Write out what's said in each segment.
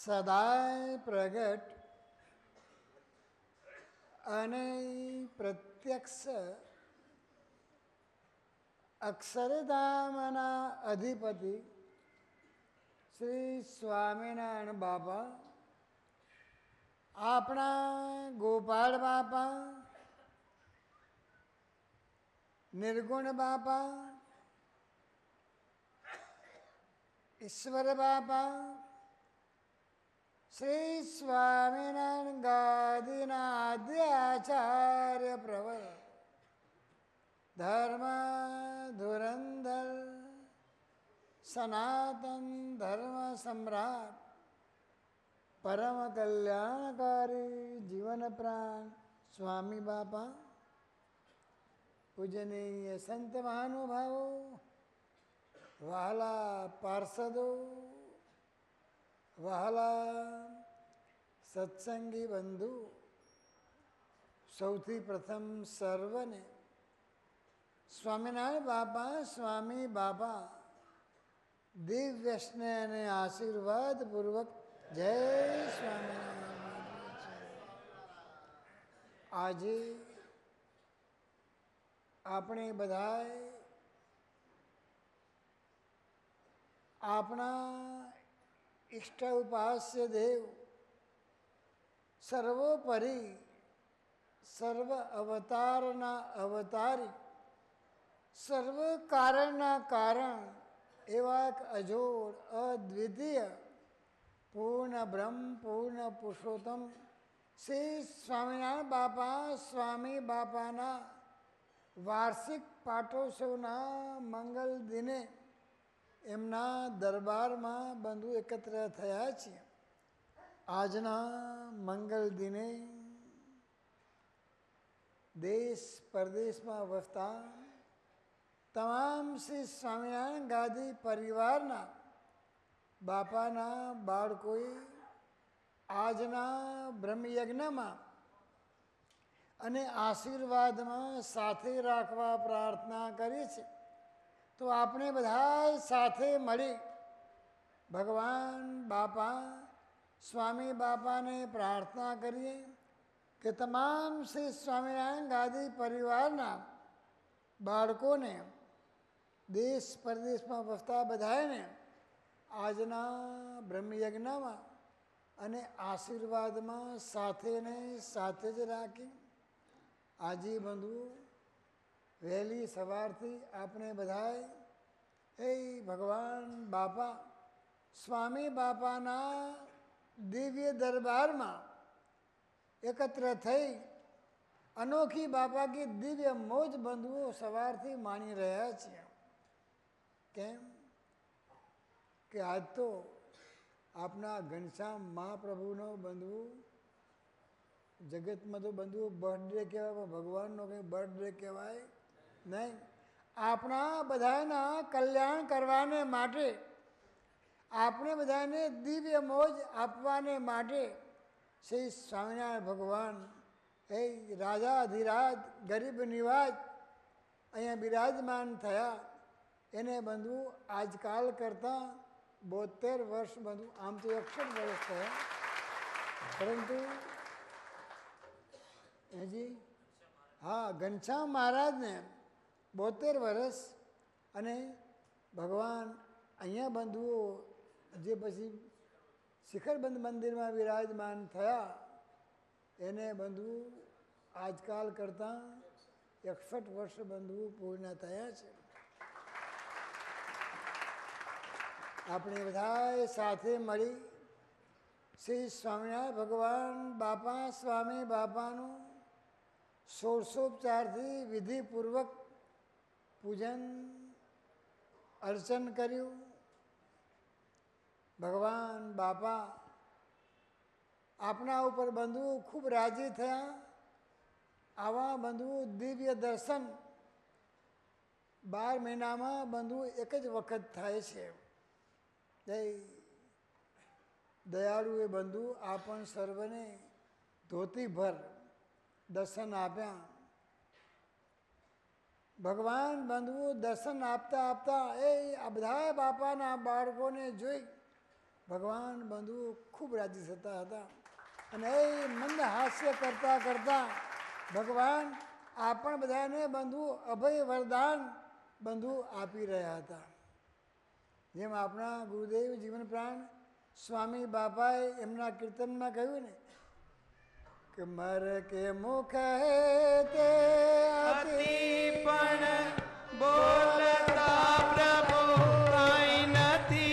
સદાય પ્રગટ અને પ્રત્યક્ષ અક્ષરધામના અધિપતિ શ્રી સ્વામિનારાયણ બાપા, આપણા ગોપાળ બાપા, નિર્ગુણ બાપા, ઈશ્વર બાપા, શ્રી સ્વામિનારાયણ ગાદીના આદ્ય આચાર્ય પ્રવર, ધર્મ ધુરંધર સનાતન ધર્મ સમ્રાટ, પરમ કલ્યાણકારી જીવન પ્રાણ સ્વામી બાપા, પૂજનીય સંત મહાનુભાવો, વહાલા પાર્ષદો, વહાલા સત્સંગી બંધુ, સૌથી પ્રથમ સર્વને સ્વામિનારાયણ બાપા, સ્વામી બાપા દિવ્ય સ્નેહ અને આશીર્વાદ પૂર્વક જય સ્વામિનારાયણ. આજે આપણે બધાએ આપણા ઈષ્ટ ઉપાસ્ય દેવ, સર્વોપરી સર્વ અવતારના અવતારી, સર્વ કારણના કારણ એવા એક અજોડ અદ્વિતીય પૂર્ણ બ્રહ્મ પૂર્ણ પુરુષોત્તમ શ્રી સ્વામિનારાયણ બાપા, સ્વામી બાપાના વાર્ષિક પાટોત્સવના મંગલ દિને એમના દરબારમાં બંધુ એકત્ર થયા છે. આજના મંગલ દિને દેશ પરદેશમાં વસતા તમામ શ્રી સ્વામિનારાયણ ગાદી પરિવારના બાપાના બાળકોએ આજના બ્રહ્મયજ્ઞમાં અને આશીર્વાદમાં સાથે રાખવા પ્રાર્થના કરી છે. તો આપણે બધા સાથે મળી ભગવાન બાપા, સ્વામી બાપાને પ્રાર્થના કરીએ કે તમામ શ્રી સ્વામિનારાયણ ગાદી પરિવારના બાળકોને, દેશ પરદેશમાં વસતા બધાને આજના બ્રહ્મયજ્ઞમાં અને આશીર્વાદમાં સાથે જ રાખી આજે બંધુ વહેલી સવારથી આપણે બધાએ એ ભગવાન બાપા, સ્વામી બાપાના દિવ્ય દરબારમાં એકત્ર થઈ અનોખી બાપા કી દિવ્ય મોજ બંધુઓ સવારથી માણી રહ્યા છીએ. કેમ કે આજ તો આપના ઘનશ્યામ મહાપ્રભુનો બંધુ, જગતમાં તો બંધુઓ બર્થડે કહેવાય, ભગવાનનો કંઈ બર્થડે કહેવાય નહીં. આપણા બધાના કલ્યાણ કરવાને માટે, આપણે બધાને દિવ્ય મોજ આપવાને માટે શ્રી સ્વામિનારાયણ ભગવાન એ રાજાધિરાજ ગરીબ નિવાજ અહીંયા બિરાજમાન થયા. એને બંધુ આજકાલ કરતાં 72 વર્ષ બંધુ, આમ તો 61 વર્ષ થયા, પરંતુ હજી હા ઘનશ્યામ મહારાજને 72 વર્ષ. અને ભગવાન અહીંયા બંધુઓ જે પછી શિખરબંધ મંદિરમાં વિરાજમાન થયા એને બંધુ આજકાલ કરતાં 61 વર્ષ બંધુ પૂર્ણ થયા છે. આપણે બધાએ સાથે મળી શ્રી સ્વામિનારાયણ ભગવાન બાપા, સ્વામી બાપાનું ષોડશોપચારથી વિધિપૂર્વક પૂજન અર્ચન કર્યું. ભગવાન બાપા આપણા ઉપર બંધુ ખૂબ રાજી થયા. આવા બંધુ દિવ્ય દર્શન 12 મહિનામાં બંધુ એક જ વખત થાય છે. દયાળુ એ બંધુ આપણ સર્વને ધોતીભર દર્શન આપ્યા. ભગવાન બંધુઓ દર્શન આપતા આપતા એ આ બધા બાપાના બાળકોને જોઈ ભગવાન બંધુ ખૂબ રાજી થતા હતા અને એ મંદ હાસ્ય કરતાં કરતાં ભગવાન આપણ બધાને બંધુ અભય વરદાન બંધુ આપી રહ્યા હતા. જેમ આપણા ગુરુદેવ જીવન પ્રાણ સ્વામી બાપાએ એમના કીર્તનમાં કહ્યું ને કે મર કે મુખ હે તે અતિ પણ બોલતા પ્રભુ કાંઈ નથી.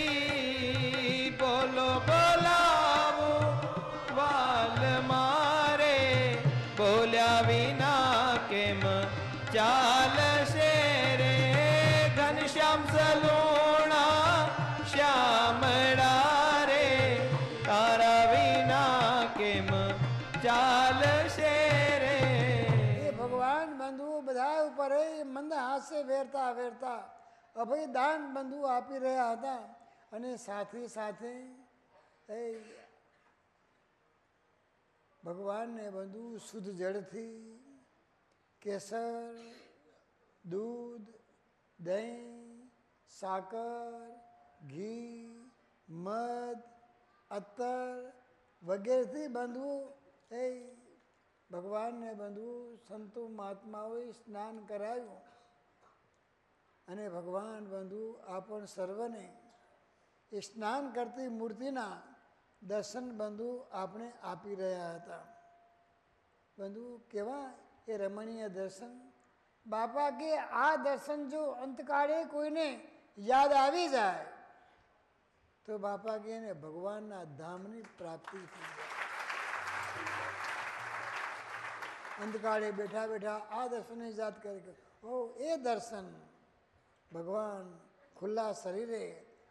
બોલો બોલાવું વાલ મારે, બોલ્યા વિના કેમ ચાલશે રે. ઘનશ્યામ સલુણા શ્યામળા રે, તારા વિના કેમ ચાલશે રે. એ ભગવાન બંધુ બધા ઉપર એ મંદ હાસ્ય વેરતા વેરતા અભય દાન બંધુ આપી રહ્યા હતા અને સાથે સાથે એ ભગવાનને બંધુ શુદ્ધ જળથી કેસર, દૂધ, દહીં, સાકર, ઘી, મધ, અત્તર વગેરેથી બંધુ એ ભગવાનને બંધુ સંતો મહાત્માઓએ સ્નાન કરાવ્યું અને ભગવાન બંધુ આપણ સર્વને એ સ્નાન કરતી મૂર્તિના દર્શન બંધુ આપણે આપી રહ્યા હતા. બંધુ કેવા એ રમણીય દર્શન. બાપા કે આ દર્શન જો અંતકાળે કોઈને યાદ આવી જાય તો બાપા કે એને ભગવાનના ધામની પ્રાપ્તિ થઈ જાય. અંતકાળે બેઠા બેઠા આ દર્શનની યાદ કરી ઓ એ દર્શન ભગવાન ખુલ્લા શરીરે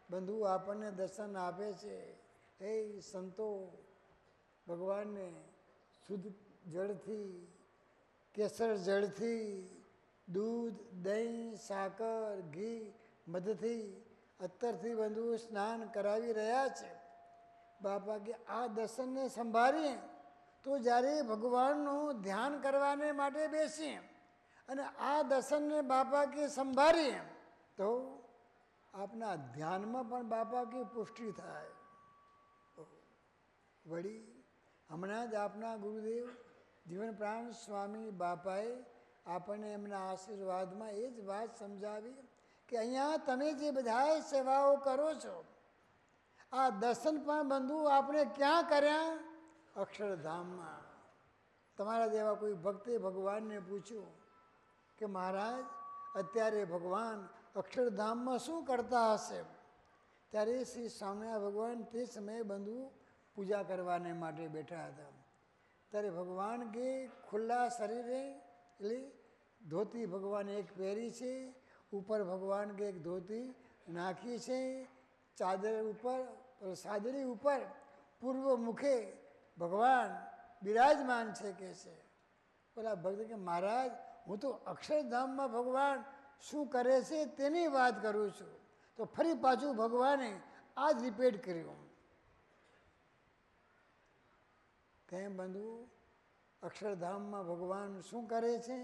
બંધુ આપણને દર્શન આપે છે. એ સંતો ભગવાનને શુદ્ધ જળથી, કેસર જળથી, દૂધ, દહીં, સાકર, ઘી, મધથી, અત્તરથી બંધુ સ્નાન કરાવી રહ્યા છે. બાપા કે આ દર્શનને સંભાળીએ તો જ્યારે ભગવાનનું ધ્યાન કરવાને માટે બેસીએ અને આ દર્શનને બાપા કે સંભાળીએ તો આપના ધ્યાનમાં પણ બાપા કે પુષ્ટિ થાય. વળી હમણાં જ આપના ગુરુદેવ જીવન પ્રાણ સ્વામી બાપાએ આપણને એમના આશીર્વાદમાં એ જ વાત સમજાવી કે અહીંયા તમે જે બધાએ સેવાઓ કરો છો આ દર્શન પણ બંધુ આપણે ક્યાં કર્યા? અક્ષરધામમાં. તમારા જેવા કોઈ ભક્તે ભગવાનને પૂછ્યું કે મહારાજ અત્યારે ભગવાન અક્ષરધામમાં શું કરતા હશે? ત્યારે શ્રી સ્વામિનારાયણ ભગવાન તે સમયે બંધુ પૂજા કરવાને માટે બેઠા હતા. ત્યારે ભગવાન કે ખુલ્લા શરીરે એટલે ધોતી ભગવાને એક પહેરી છે, ઉપર ભગવાન કે એક ધોતી નાખી છે, ચાદર ઉપર સાદડી ઉપર પૂર્વ મુખે ભગવાન બિરાજમાન છે કે છે. પેલા ભક્ત કે મહારાજ હું તો અક્ષરધામમાં ભગવાન શું કરે છે તેની વાત કરું છું. તો ફરી પાછું ભગવાને આ જ રિપીટ કર્યું. કેમ બંધુ અક્ષરધામમાં ભગવાન શું કરે છે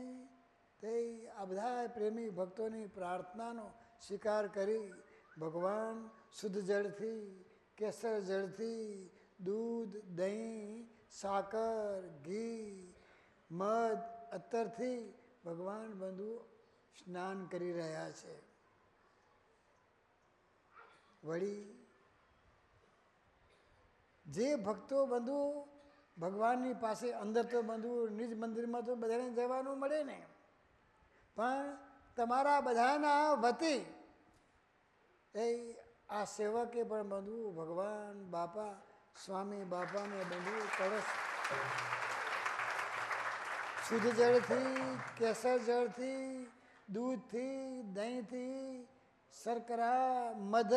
તે આ બધા પ્રેમી ભક્તોની પ્રાર્થનાનો સ્વીકાર કરી ભગવાન શુદ્ધ જળથી, કેસર જળથી, દૂધ, દહીં, સાકર, ઘી, મધ, અત્તરથી ભગવાન બંધુ સ્નાન કરી રહ્યા છે. વળી જે ભક્તો બંધુ ભગવાનની પાસે અંદર તો બંધુ નિજ મંદિરમાં તો બધાને જવાનું મળે ને, પણ તમારા બધાના વતી એ આ સેવકે પણ બંધુ ભગવાન બાપા સ્વામી બાપાને બંધુ કળશ શુદ્ધ જળથી, કેસર જળથી, દૂધથી, દહીંથી, શર્કરા, મધ,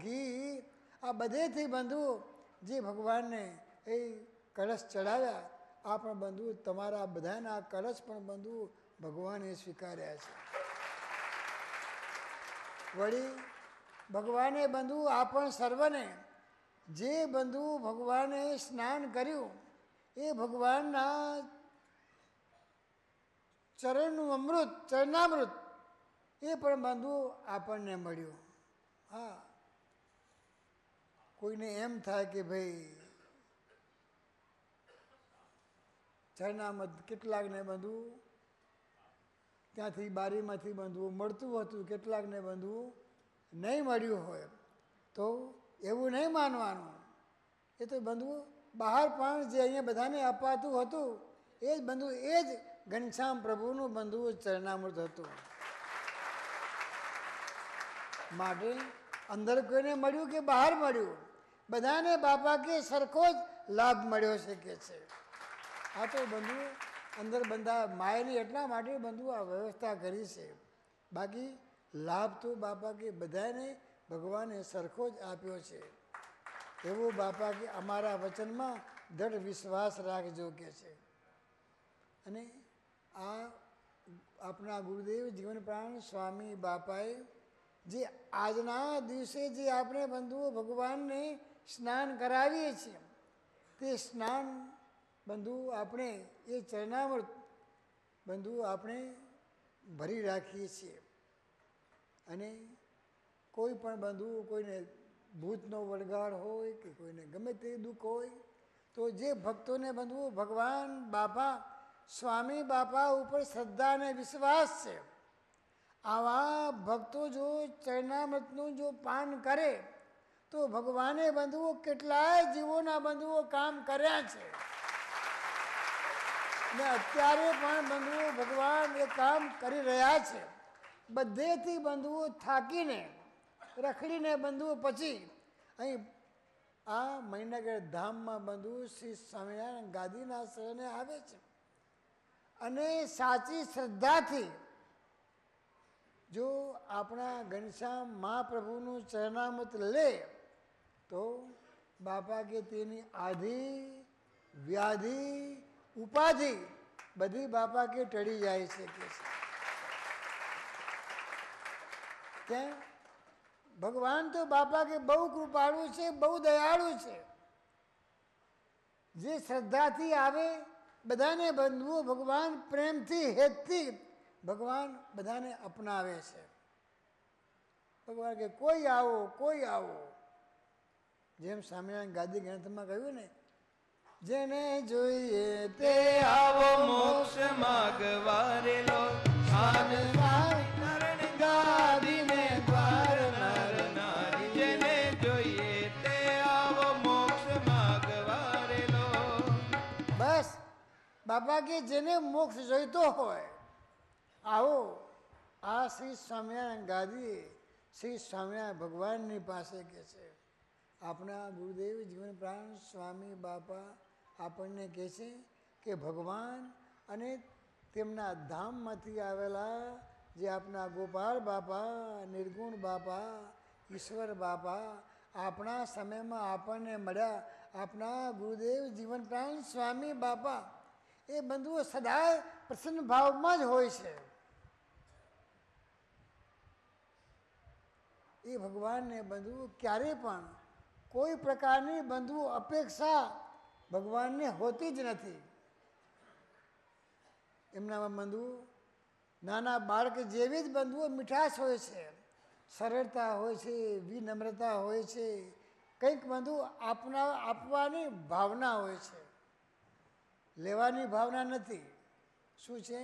ઘી આ બધેથી બંધુ જે ભગવાનને એ કળશ ચડાવ્યા આ પણ બંધુ તમારા બધાના કળશ પણ બંધુ ભગવાને સ્વીકાર્યા છે. વળી ભગવાને બંધુ આપણ સર્વને જે બંધુ ભગવાને સ્નાન કર્યું એ ભગવાનના ચરણનું અમૃત, ચરણામૃત એ પણ બંધુ આપણને મળ્યું. હા, કોઈને એમ થાય કે ભાઈ ચરણામત કેટલાકને બાંધવું, ત્યાંથી બારીમાંથી બાંધવું મળતું હતું, કેટલાકને બાંધવું નહીં મળ્યું હોય તો એવું નહીં માનવાનું. એ તો બાંધવું બહાર પણ જે અહીંયા બધાને અપાતું હતું એ જ બાંધવું, એ જ ઘનશ્યામ પ્રભુનું બાંધવું ચરણામૃત હતું. માટે અંદર કોઈને મળ્યું કે બહાર મળ્યું, બધાને બાપા કે સરખો જ લાભ મળ્યો છે કે છે. આ તો બંધુ અંદર બંધા માયની એટલા માટે બંધુ આ વ્યવસ્થા કરી છે. બાકી લાભ તો બાપા કે બધાને ભગવાને સરખો જ આપ્યો છે. એવું બાપા કે અમારા વચનમાં દૃઢ વિશ્વાસ રાખજો કે છે. અને આ આપણા ગુરુદેવ જીવન પ્રાણ સ્વામી બાપાએ જે આજના દિવસે જે આપણે બંધુઓ ભગવાનને સ્નાન કરાવીએ છીએ, તે સ્નાન બંધુ આપણે એ ચરણામૃત બંધુ આપણે ભરી રાખીએ છીએ. અને કોઈ પણ બંધુ કોઈને ભૂતનો વળગાડ હોય કે કોઈને ગમે તે દુઃખ હોય તો જે ભક્તોને બંધુ ભગવાન બાપા સ્વામી બાપા ઉપર શ્રદ્ધા અને વિશ્વાસ છે, આવા ભક્તો જો ચરણામૃતનું જો પાન કરે તો ભગવાને બંધુઓ કેટલાય જીવોના બંધુઓ કામ કર્યા છે. ને અત્યારે પણ બંધુઓ ભગવાન એ કામ કરી રહ્યા છે. બધેથી બંધુઓ થાકીને રખડીને બંધુઓ પછી અહીં આ મહીનગર ધામમાં બંધુઓ શ્રી સ્વામિનારાયણ ગાદીના શરણે આવે છે. અને સાચી શ્રદ્ધાથી જો આપણા ઘનશ્યામ મહાપ્રભુનું ચરણામૃત લે તો બાપા કે તેની આધિ વ્યાધિ ઉપાધિ બધી બાપા કે ટળી જાય છે કે કેમ? ભગવાન તો બાપા કે બહુ કૃપાળુ છે, બહુ દયાળુ છે. જે શ્રદ્ધાથી આવે બધાને બંધુઓ ભગવાન પ્રેમથી હેતથી ભગવાન બધાને અપનાવે છે. ભગવાન કે કોઈ આવો કોઈ આવો, જેમ સ્વામિનારાયણ ગાદી ગ્રંથમાં કહ્યું ને, જેને જોઈએ તે આવો મોક્ષ માગવારેલો નારાયણ ગાદીને દ્વાર નર નારી. જેને જોઈએ તે આવો મોક્ષ માગવારેલો. બસ બાપા કે જેને મોક્ષ જોઈતો હોય આવો આ શ્રી સ્વામિનારાયણ ગાદી શ્રી સ્વામિનારાયણ ભગવાનની પાસે કે છે. આપણા ગુરુદેવ જીવન પ્રાણ સ્વામી બાપા આપણને કહે છે કે ભગવાન અને તેમના ધામમાંથી આવેલા જે આપણા ગોપાલ બાપા, નિર્ગુણ બાપા, ઈશ્વર બાપા આપણા સમયમાં આપણને મળ્યા. આપણા ગુરુદેવ જીવન પ્રાણ સ્વામી બાપા એ બંધુઓ સદાય પ્રસન્ન ભાવમાં જ હોય છે. એ ભગવાનને બંધુ ક્યારેય પણ કોઈ પ્રકારની બંધુ અપેક્ષા ભગવાનને હોતી જ નથી. એમનામાં બંધુ નાના બાળક જેવી જ બંધુઓ મીઠાશ હોય છે, સરળતા હોય છે, વિનમ્રતા હોય છે, કંઈક બંધુ આપવાની ભાવના હોય છે, લેવાની ભાવના નથી. શું છે?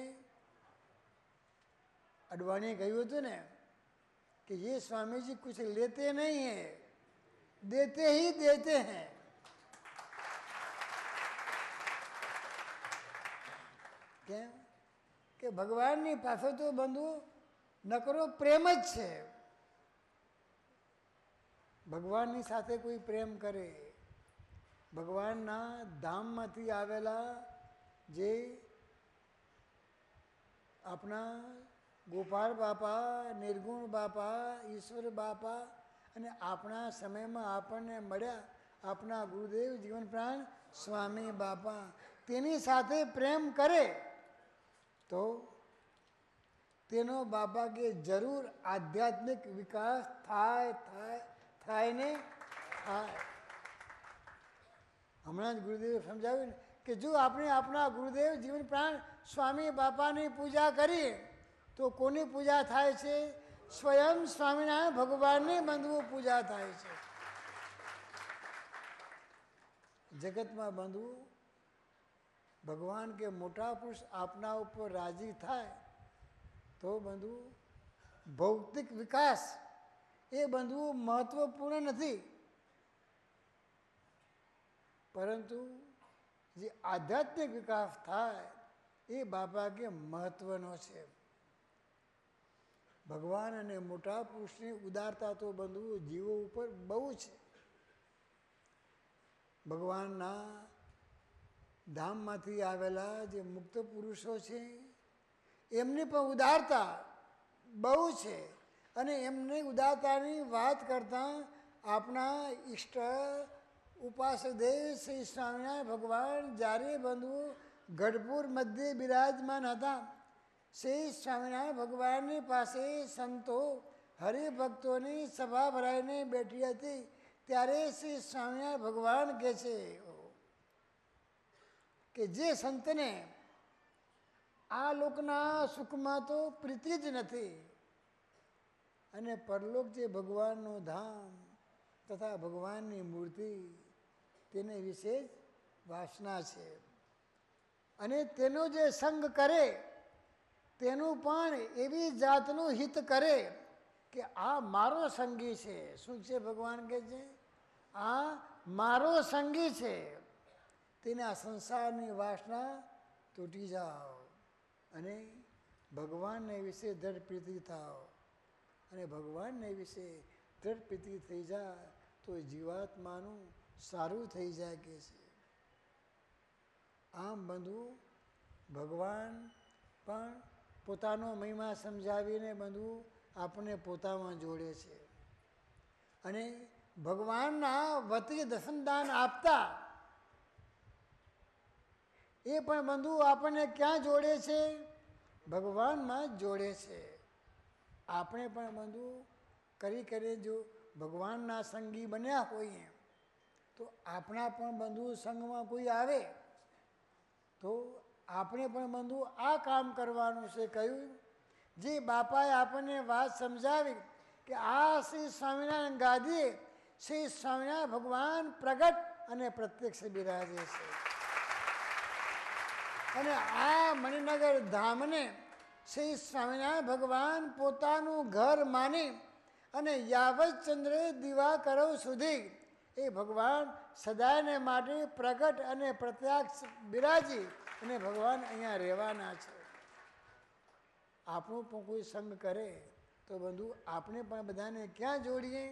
અડવાણીએ કહ્યું હતું ને कि ये स्वामी जी कुछ लेते नहीं हैं, देते ही देते हैं. કેમ કે ભગવાનની પાસે તો બંધુ નકરો પ્રેમ જ છે. ભગવાનની સાથે કોઈ પ્રેમ કરે, ભગવાનના ધામમાંથી આવેલા જે આપણા ગોપાલ બાપા, નિર્ગુણ બાપા, ઈશ્વર બાપા અને આપણા સમયમાં આપણને મળ્યા આપણા ગુરુદેવ જીવન પ્રાણ સ્વામી બાપા, તેની સાથે પ્રેમ કરે તો તેનો બાપા કે જરૂર આધ્યાત્મિક વિકાસ થાય ને થાય. હમણાં જ ગુરુદેવે સમજાવ્યું ને કે જો આપણે આપણા ગુરુદેવ જીવન પ્રાણ સ્વામી બાપાની પૂજા કરીએ તો કોની પૂજા થાય છે? સ્વયં સ્વામિનારાયણ ભગવાનની બંધુઓ પૂજા થાય છે. જગતમાં બંધુ ભગવાન કે મોટા પુરુષ આપના ઉપર રાજી થાય તો બંધુ ભૌતિક વિકાસ એ બંધુ મહત્વપૂર્ણ નથી, પરંતુ જે આધ્યાત્મિક વિકાસ થાય એ બાપા કે મહત્વનો છે. ભગવાન અને મોટા પુરુષની ઉદારતા તો બંધુ જીવો ઉપર બહુ છે. ભગવાનના ધામમાંથી આવેલા જે મુક્ત પુરુષો છે એમની પણ ઉદારતા બહુ છે, અને એમની ઉદારતાની વાત કરતાં આપણા ઈષ્ટ ઉપાસદેવ શ્રી સ્વામિનારાયણ ભગવાન જ્યારે બંધુ ગઢપુર મધ્યે બિરાજમાન હતા, શ્રી સ્વામિનારાયણ ભગવાનની પાસે સંતો હરિભક્તોની સભા ભરાઈને બેઠી હતી, ત્યારે શ્રી સ્વામિનારાયણ ભગવાન કહે છે કે જે સંતને આ લોકના સુખમાં તો પ્રીતિ જ નથી, અને પરલોક જે ભગવાનનું ધામ તથા ભગવાનની મૂર્તિ તેને વિશે જ વાસના છે, અને તેનો જે સંગ કરે તેનું પણ એવી જાતનું હિત કરે કે આ મારો સંગી છે. શું છે ભગવાન કહે છે? આ મારો સંગી છે, તેને આ સંસારની વાસના તૂટી જાઓ અને ભગવાનને વિશે દ્રઢ પ્રીતિ થાઓ, અને ભગવાનને વિશે દ્રઢ પ્રીતિ થઈ જાય તો જીવાત્માનું સારું થઈ જાય કે છે. આમ બંધુ ભગવાન પણ પોતાનો મહિમા સમજાવીને બંધુ આપણને પોતામાં જોડે છે, અને ભગવાનના વતી દસમદાન આપતા એ પણ બંધુ આપણને ક્યાં જોડે છે? ભગવાનમાં જ જોડે છે. આપણે પણ બંધુ કરી જો ભગવાનના સંગી બન્યા હોઈએ તો આપણા પણ બંધુ સંગમાં કોઈ આવે તો આપણે પણ બંધુ આ કામ કરવાનું છે. કહ્યું જે બાપાએ આપણને વાત સમજાવી કે આ શ્રી સ્વામિનારાયણ ગાદીએ શ્રી સ્વામિનારાયણ ભગવાન પ્રગટ અને પ્રત્યક્ષ બિરાજે છે, અને આ મણિનગર ધામને શ્રી સ્વામિનારાયણ ભગવાન પોતાનું ઘર માની અને યાવત ચંદ્ર દિવાકરો સુધી એ ભગવાન સદાયને માટે પ્રગટ અને પ્રત્યક્ષ બિરાજી અને ભગવાન અહીંયા રહેવાના છે. આપણું પણ કોઈ સંગ કરે તો બંધુ આપણે પણ બધાને ક્યાં જોડીએ?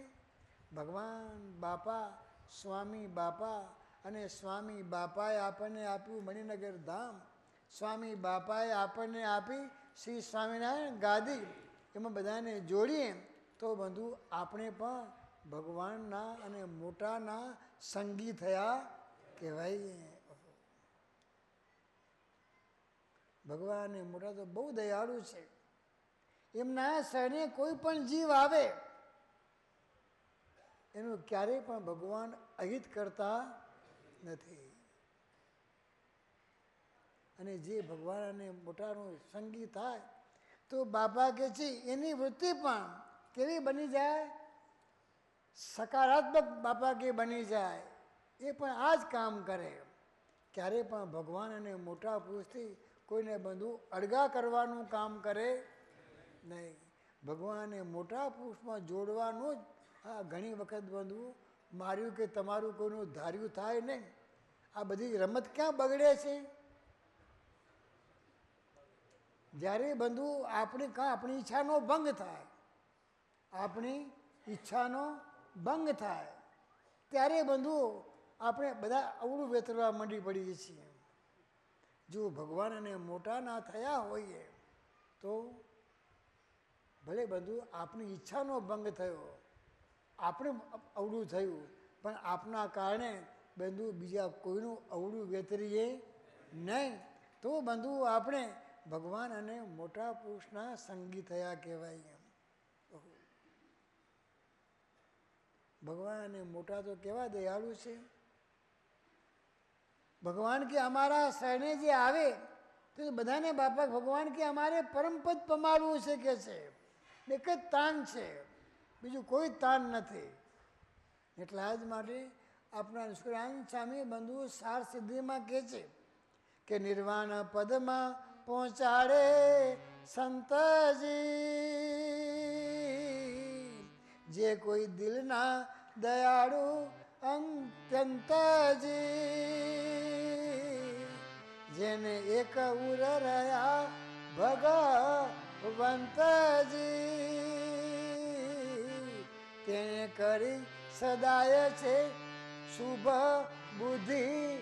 ભગવાન બાપા, સ્વામી બાપા, અને સ્વામી બાપાએ આપણને આપ્યું મણિનગર ધામ, સ્વામી બાપાએ આપણને આપી શ્રી સ્વામિનારાયણ ગાદી, એમાં બધાને જોડીએ તો બંધુ આપણે પણ ભગવાનના અને મોટાના સંગી થયા કહેવાય. ભગવાન એ મોટા તો બહુ દયાળુ છે. એમના શરણે કોઈ પણ જીવ આવે એનું ક્યારેય પણ ભગવાન અહિત કરતા નથી, અને જે ભગવાન અને મોટાનો સંગી થાય તો બાપા કે છે એની વૃત્તિ પણ કેવી બની જાય? સકારાત્મક બાપા કે બની જાય. એ પણ આ જ કામ કરે. ક્યારેય પણ ભગવાન અને મોટા પુરુષથી કોઈને બંધુ અળગા કરવાનું કામ કરે નહીં. ભગવાનને મોટા પુરુષમાં જોડવાનું જ. હા, ઘણી વખત બંધુ માર્યું કે તમારું કોઈનું ધાર્યું થાય નહીં. આ બધી રમત ક્યાં બગડે છે? જ્યારે બંધુ આપણી ઈચ્છાનો ભંગ થાય, આપણી ઈચ્છાનો ભંગ થાય ત્યારે બંધુ આપણે બધા અવળું વેતરવા માંડી પડીએ છીએ. જો ભગવાન અને મોટા ના થયા હોઈએ તો ભલે બંધુ આપણી ઈચ્છાનો ભંગ થયો, આપણે અવળું થયું, પણ આપના કારણે બંધુ બીજા કોઈનું અવળું વેતરીએ નહીં, તો બંધુ આપણે ભગવાન અને મોટા પુરુષના સંગી થયા કહેવાય. ભગવાન અને મોટા તો કેવા દયાળુ છે. ભગવાન કે અમારા શરણે જે આવે તો બધાને બાપા ભગવાન કે અમારે પરમપદ પમાડવું છે કે છે. એક જ તાન છે, બીજું કોઈ તાન નથી. એટલા જ માટે આપણા નિષ્કુળાનંદ સ્વામી બંધુ સાર સિદ્ધિમાં કહે છે કે નિર્વાણ પદમાં પહોંચાડે સંતજી, જે કોઈ દિલના દયાળુ અત્યંતજી, જેને એક ઉર રહ્યા ભગવંતજી, તેને કરી સદાય છે શુભ બુદ્ધિવંતજી,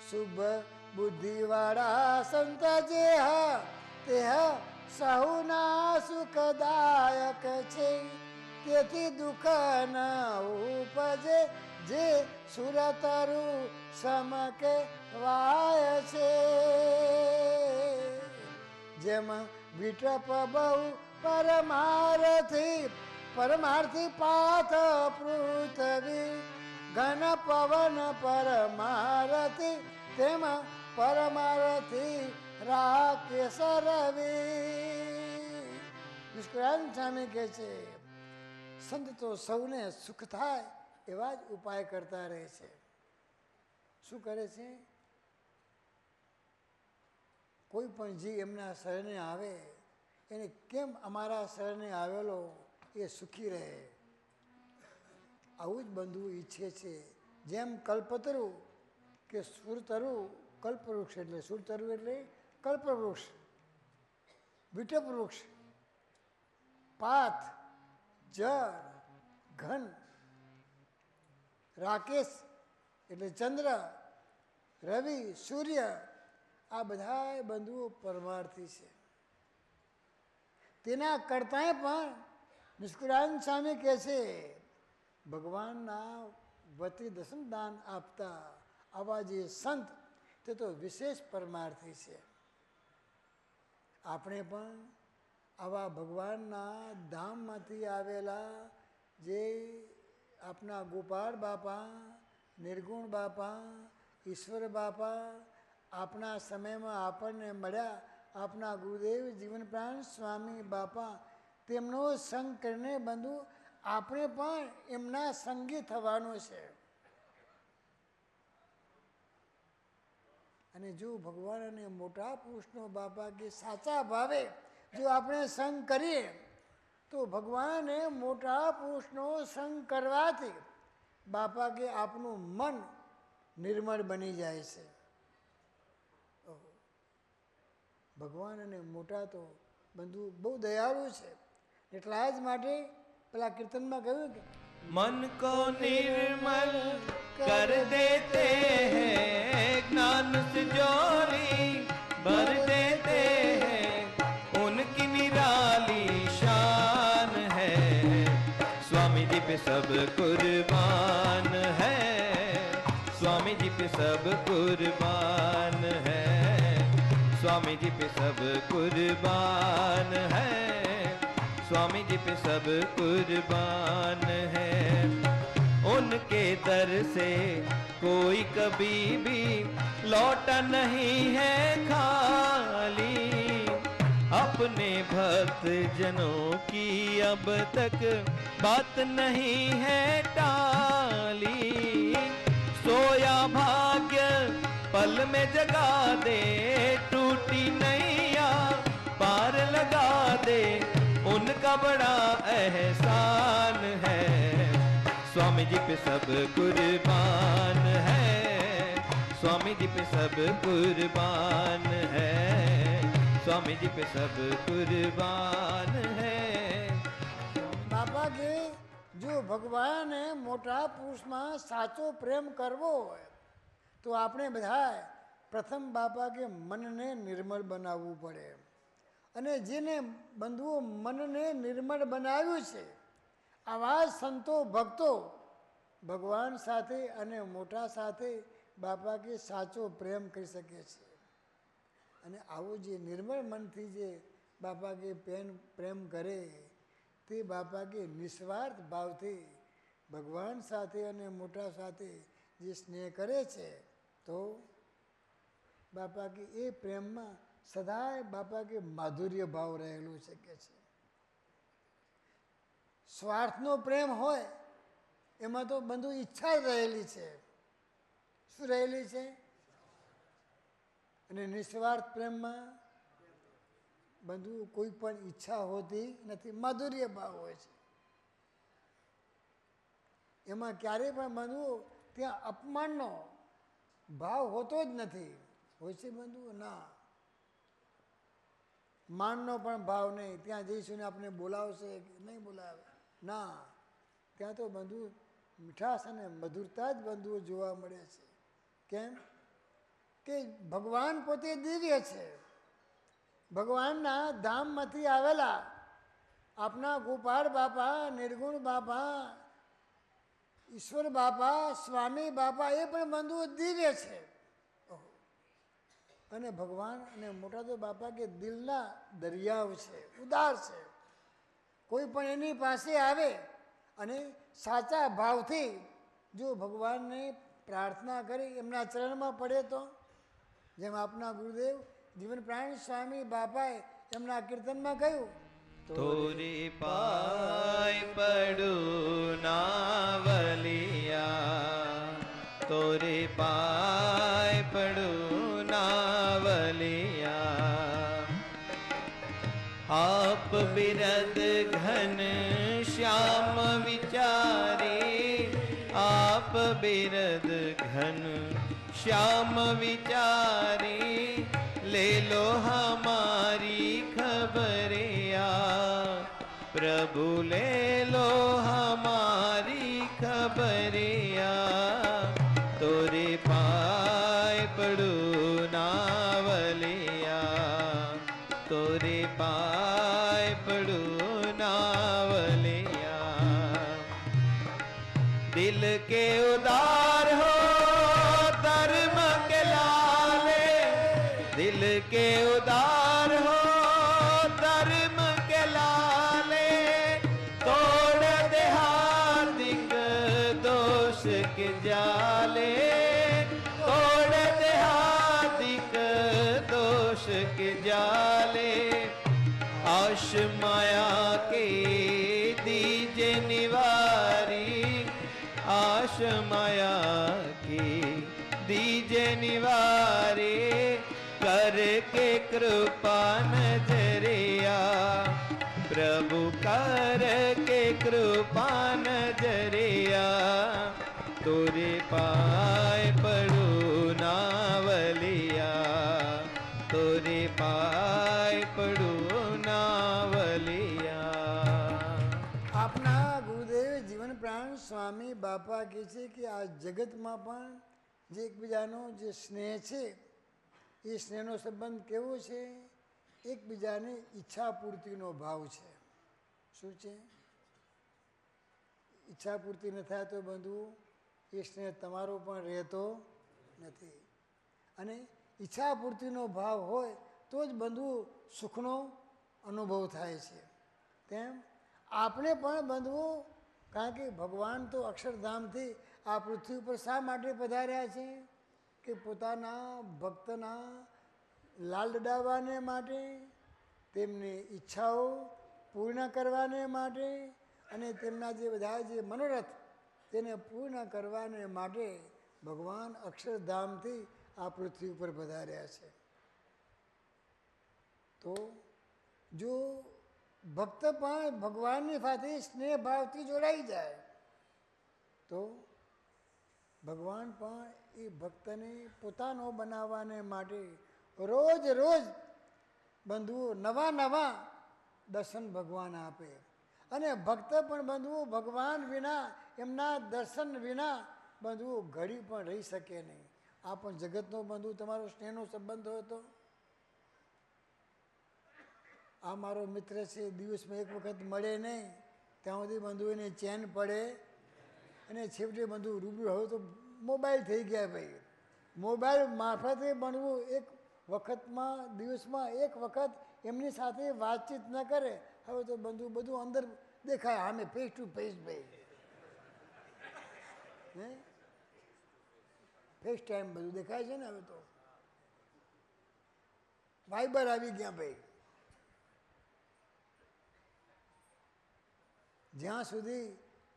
શુભ બુદ્ધિવાળા સંત જે તે સહુના સુખદાયક છે, તેથી દુઃખ ન ઉપજે, જે સુરતરુ સમકે વાય છે, જેમાં વિટપ બહુ પરમાર્થી પાથ પૃથ્વી, ઘન પવન પરમારથી, તેમાં પરમારથી રાકેશ રવિ. નિષ્કુળાનંદ સ્વામી કહે છે સંત તો સૌને સુખ થાય એવા જ ઉપાય કરતા રહે છે. શું કરે છે? કોઈ પણ જીવ એમના શરણે આવે એને કેમ અમારા શરણે આવેલો એ સુખી રહે, આવું જ બંધુ ઈચ્છે છે. જેમ કલ્પતરુ કે સુરતરુ, કલ્પવૃક્ષ એટલે સુરતરુ એટલે કલ્પવૃક્ષ, વિટપ વૃક્ષ, પાથ, જળ, ઘન, રાકેશ એટલે ચંદ્ર, રવિ, સૂર્ય, આ બધા બંધુઓ પરમાર્થી છે. તેના કરતાંય પણ નિષ્કુળાનંદ સ્વામી કહે છે ભગવાનના વતી દસમ દાન આપતા આવા જે સંત તે તો વિશેષ પરમાર્થી છે. આપણે પણ આવા ભગવાનના ધામમાંથી આવેલા જે આપણા ગોપાળ બાપા, નિર્ગુણ બાપા, ઈશ્વર બાપા આપણા સમયમાં આપણને મળ્યા, આપણા ગુરુદેવ જીવન પ્રાણ સ્વામી બાપા, તેમનો સંગ કરીને બંધુ આપણે પણ એમના સંગી થવાનું છે. અને જો ભગવાન અને મોટા પુરુષનો બાપા કે સાચા ભાવે જો આપણે સંગ કરીએ તો ભગવાને મોટા પુરુષનો સંગ કરવાથી બાપા કે આપનું મન નિર્મળ બની જાય છે. ભગવાન અને મોટા તો બંધુ બહુ દયાળુ છે. એટલા જ માટે પેલા કીર્તનમાં કહ્યું કે मन को निर्मल कर देते हैं, ज्ञान से जोरी भर देते हैं, उनकी निराली शान है, स्वामी जी पे सब कुर्बान है, स्वामी जी पे सब कुर्बान है, स्वामी जी पे सब कुर्बान है, स्वामी जी पे सब कुर्बान है, उनके दर से कोई कभी भी लौटा नहीं है खाली, अपने भक्त जनों की अब तक बात नहीं है टाली, सोया भाग्य पल में जगा दे, टूटी नैया पार लगा दे, उनका बड़ा एहसान है, स्वामी जी पे सब कुर्बान है, स्वामी जी पे सब कुर्बान है, स्वामी जी पे सब कुर्बान है. બાપા કે જો ભગવાને મોટા પુરુષમાં સાચો પ્રેમ કરવો હોય તો આપણે બધા પ્રથમ બાપા કે મનને નિર્મળ બનાવવું પડે. અને જેને બંધુઓ મનને નિર્મળ બનાવ્યું છે આવા સંતો ભક્તો ભગવાન સાથે અને મોટા સાથે બાપા કે સાચો પ્રેમ કરી શકે છે. અને આવું જે નિર્મળ મનથી જે બાપા કે પ્રેમ કરે તે બાપા કે નિસ્વાર્થ ભાવથી ભગવાન સાથે અને મોટા સાથે જે સ્નેહ કરે છે તો બાપા કે એ પ્રેમમાં સદાય બાપા કે માધુર્ય ભાવ રહેલું છે કે છે. સ્વાર્થનો પ્રેમ હોય એમાં તો બંધુ ઈચ્છા જ રહેલી છે. શું રહેલી છે? અને નિસ્વાર્થ પ્રેમમાં બંધુ કોઈ પણ ઈચ્છા હોતી નથી, માધુર્ય ભાવ હોય છે. એમાં ક્યારેય પણ બંધુ ત્યાં અપમાનનો ભાવ હોતો જ નથી. હોય છે બંધુ? ના. માનનો પણ ભાવ નહીં. ત્યાં જઈશું ને આપણે બોલાવશે કે નહીં બોલાવે? ના. ત્યાં તો બંધુ મીઠાશ અને મધુરતા જ બંધુઓ જોવા મળે છે. કેમ? કે ભગવાન પોતે દિવ્ય છે. ભગવાનના ધામમાંથી આવેલા આપણા ગોપાળ બાપા, નિર્ગુણ બાપા, ઈશ્વર બાપા, સ્વામી બાપા એ પણ બંધુઓ દિવ્ય છે. અને ભગવાન અને મોટા તો બાપા કે દિલના દરિયાઓ છે, ઉદાર છે. કોઈ પણ એની પાસે આવે અને સાચા ભાવથી જો ભગવાનને પ્રાર્થના કરી એમના ચરણમાં પડે તો, જેમ આપના ગુરુદેવ જીવન પ્રાણ સ્વામી બાપાએ એમના કીર્તનમાં કહ્યું, તોરી પાય પડું નાવલિયા, તોરી પાય પડું નાવલિયા. આપ બિરદ ઘન શ્યામ વિચારી, આપ બિરદ ઘન શ્યામ વિચારી, ले लो हमारी खबरिया, प्रभु ले लो हमारी खबरिया. तोरे पाय પડું નાવલિયા, તોરે પાય પડું નાવલિયા. દિલ કે ઉદાર હો धर्म के लाले, दिल के उदार हो धर्म के लाले, तोड़ दे हार्दिक दोष के जाले, तोड़ दे हार्दिक दोष के जाले. आश माया के दीजे निवारी, आश माया की दीजे निवारे, करके कृपा नजरिया, प्रभु करके कृपा नजरिया. तोरे पाय પડું નાવલિયા, તોરે પાય પડું નાવલિયા. આપના ગુરુદેવ જીવન પ્રાણ સ્વામી બાપા કહે છે કે આ જગતમાં પણ જે એકબીજાનો જે સ્નેહ છે એ સ્નેહનો સંબંધ કેવો છે? એકબીજાની ઈચ્છા પૂર્તિનો ભાવ છે. શું છે? ઈચ્છા પૂર્તિ ન થાય તો બંધુ એ સ્નેહ તમારો પણ રહેતો નથી. અને ઈચ્છા પૂર્તિનો ભાવ હોય તો જ બંધુ સુખનો અનુભવ થાય છે. તેમ આપણે પણ બંધુઓ, કારણ કે ભગવાન તો અક્ષરધામથી આ પૃથ્વી ઉપર શા માટે પધાર્યા છે? કે પોતાના ભક્તના લાલ લડાવવાને માટે, તેમની ઈચ્છાઓ પૂર્ણ કરવાને માટે અને તેમના જે બધા જે મનોરથ તેને પૂર્ણ કરવાને માટે ભગવાન અક્ષરધામથી આ પૃથ્વી ઉપર પધાર્યા છે. તો જો ભક્ત પણ ભગવાનની સાથે સ્નેહ ભાવથી જોડાઈ જાય તો ભગવાન પણ એ ભક્તને પોતાનો બનાવવાને માટે રોજ રોજ બંધુઓ નવા નવા દર્શન ભગવાન આપે. અને ભક્ત પણ બંધુઓ ભગવાન વિના, એમના દર્શન વિના બંધુઓ ઘડી પણ રહી શકે નહીં. આ પણ જગતનો બંધુ તમારો સ્નેહનો સંબંધ હોય તો, આ મારો મિત્ર છે, દિવસમાં એક વખત મળે નહીં ત્યાં સુધી બંધુ એને ચેન પડે. અને છેવટે બંધુ રૂબરૂ હવે તો મોબાઈલ થઈ ગયા ભાઈ. મોબાઈલ મારફતે બનવું એક વખતમાં, દિવસમાં એક વખત એમની સાથે વાતચીત ન કરે. હવે તો બંધુ બધું અંદર દેખાય, આમે ફેસ ટુ ફેસ ભાઈ. હે ફેસ ટાઈમ બધું દેખાય છે ને. હવે તો વાઇબર આવી ગયા ભાઈ. જ્યાં સુધી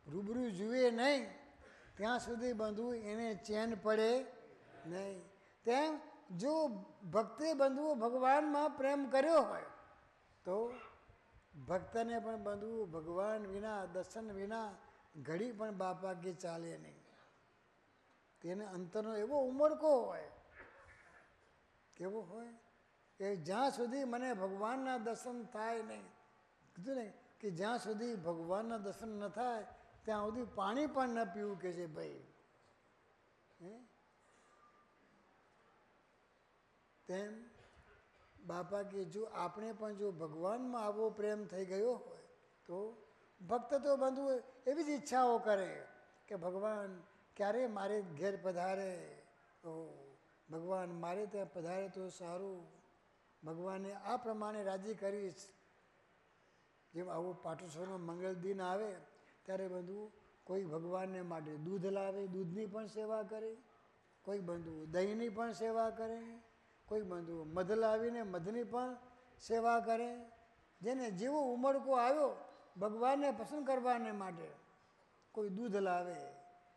રૂબરૂ જુએ નહીં ત્યાં સુધી બંધુ એને ચેન પડે નહીં. તેમ જો ભક્તે બંધુઓ ભગવાનમાં પ્રેમ કર્યો હોય તો ભક્તને પણ બંધુ ભગવાન વિના દર્શન વિના ઘડી પણ બાપા કે ચાલે નહીં. તેને અંતરનો એવો ઉમળકો હોય, કેવો હોય કે જ્યાં સુધી મને ભગવાનના દર્શન થાય નહીં, કીધું ને કે જ્યાં સુધી ભગવાનના દર્શન ન થાય ત્યાં સુધી પાણી પણ ન પીવું કે છે ભાઈ. તેમ બાપા કે જો આપણે પણ જો ભગવાનમાં આવો પ્રેમ થઈ ગયો હોય તો ભક્ત તો બંધુ એવી જ ઈચ્છાઓ કરે કે ભગવાન ક્યારે મારે ઘેર પધારે, તો ભગવાન મારે ત્યાં પધારે તો સારું, ભગવાનને આ પ્રમાણે રાજી કરીશ. જેમ આવો પાટોત્સવનો મંગળ દિન આવે ત્યારે બંધુ કોઈ ભગવાનને માટે દૂધ લાવે, દૂધની પણ સેવા કરે, કોઈ બંધુ દહીંની પણ સેવા કરે, કોઈ બંધુ મધ લાવીને મધની પણ સેવા કરે. જેને જેવો ઉમળકો આવ્યો ભગવાનને પસંદ કરવાને માટે કોઈ દૂધ લાવે,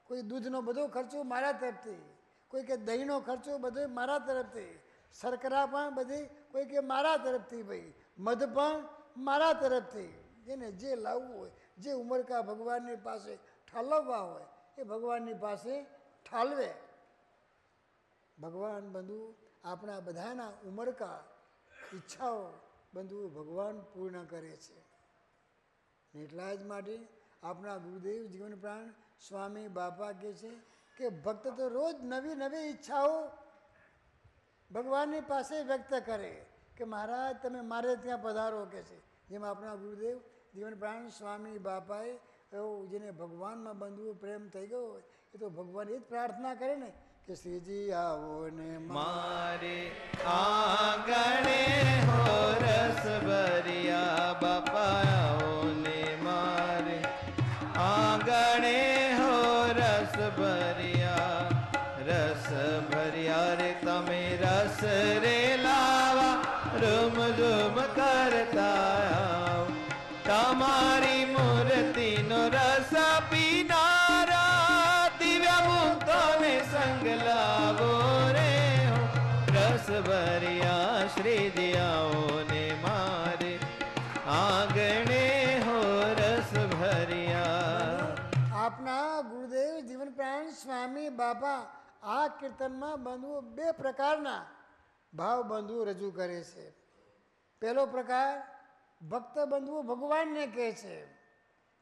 કોઈ દૂધનો બધો ખર્ચો મારા તરફથી, કોઈ કે દહીંનો ખર્ચો બધો મારા તરફથી, શર્કરા પણ બધી કોઈ કે મારા તરફથી, ભાઈ મધ પણ મારા તરફથી. જેને જે લાવવું હોય, જે ઉમળકા ભગવાનની પાસે ઠાલવવા હોય એ ભગવાનની પાસે ઠાલવે. ભગવાન બંધુ આપણા બધાના ઉમળકા ઈચ્છાઓ બંધુ ભગવાન પૂર્ણ કરે છે. એટલા જ માટે આપણા ગુરુદેવ જીવન પ્રાણ સ્વામી બાપા કહે છે કે ભક્ત તો રોજ નવી નવી ઈચ્છાઓ ભગવાનની પાસે વ્યક્ત કરે કે મહારાજ તમે મારે ત્યાં પધારો કે છે. જેમ આપણા ગુરુદેવ જીવન પ્રાણ સ્વામી બાપાએ એવું જેને ભગવાનમાં બંધુ પ્રેમ થઈ ગયો હોય એ તો ભગવાન એ જ પ્રાર્થના કરે ને કે શ્રીજી આવો ને મારે આંગણે હો રસ ભરિયા, બાપા આવો ને મારે આંગણે હો રસ ભરિયા, રસ ભરિયા રે તમે રસ રે લાવા, રૂમ રૂમ કરતા આવો, તમારી મૂર્તિનો રસ પીનારા દિવ્ય મુક્તોને સંગ લાવો રે હો, રસ ભરિયા શ્રીજી આવો ને મારે આંગણે હો રસ ભરિયા. આપના ગુરુદેવ જીવન પ્રાણ સ્વામી બાપા આ કીર્તનમાં બંધુઓ બે પ્રકારના ભાવ બંધુ રજૂ કરે છે. પહેલો પ્રકાર ભક્ત બંધુઓ ભગવાનને કહે છે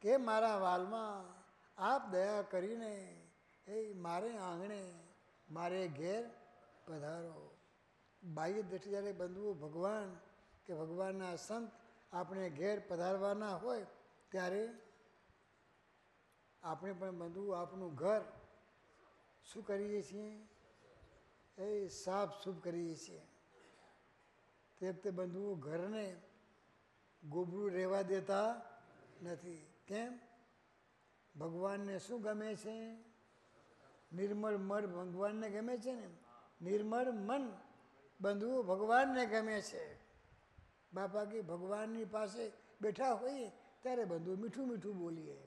કે મારા વાલમાં આપ દયા કરીને એ મારે આંગણે મારે ઘેર પધારો. બાહ્ય દ્રષ્ટિ જ્યારે બંધુઓ ભગવાન કે ભગવાનના સંત આપણે ઘેર પધારવાના હોય ત્યારે આપણે પણ બંધુ આપણું ઘર શું કરીએ છીએ, એ સાફ સૂફ કરીએ છીએ. તે વખતે બંધુઓ ઘરને ગોબરું રહેવા દેતા નથી. કેમ? ભગવાનને શું ગમે છે? નિર્મળ મન ભગવાનને ગમે છે ને, નિર્મળ મન બંધુઓ ભગવાનને ગમે છે. બાપા કે ભગવાનની પાસે બેઠા હોઈએ ત્યારે બંધુ મીઠું મીઠું બોલીએ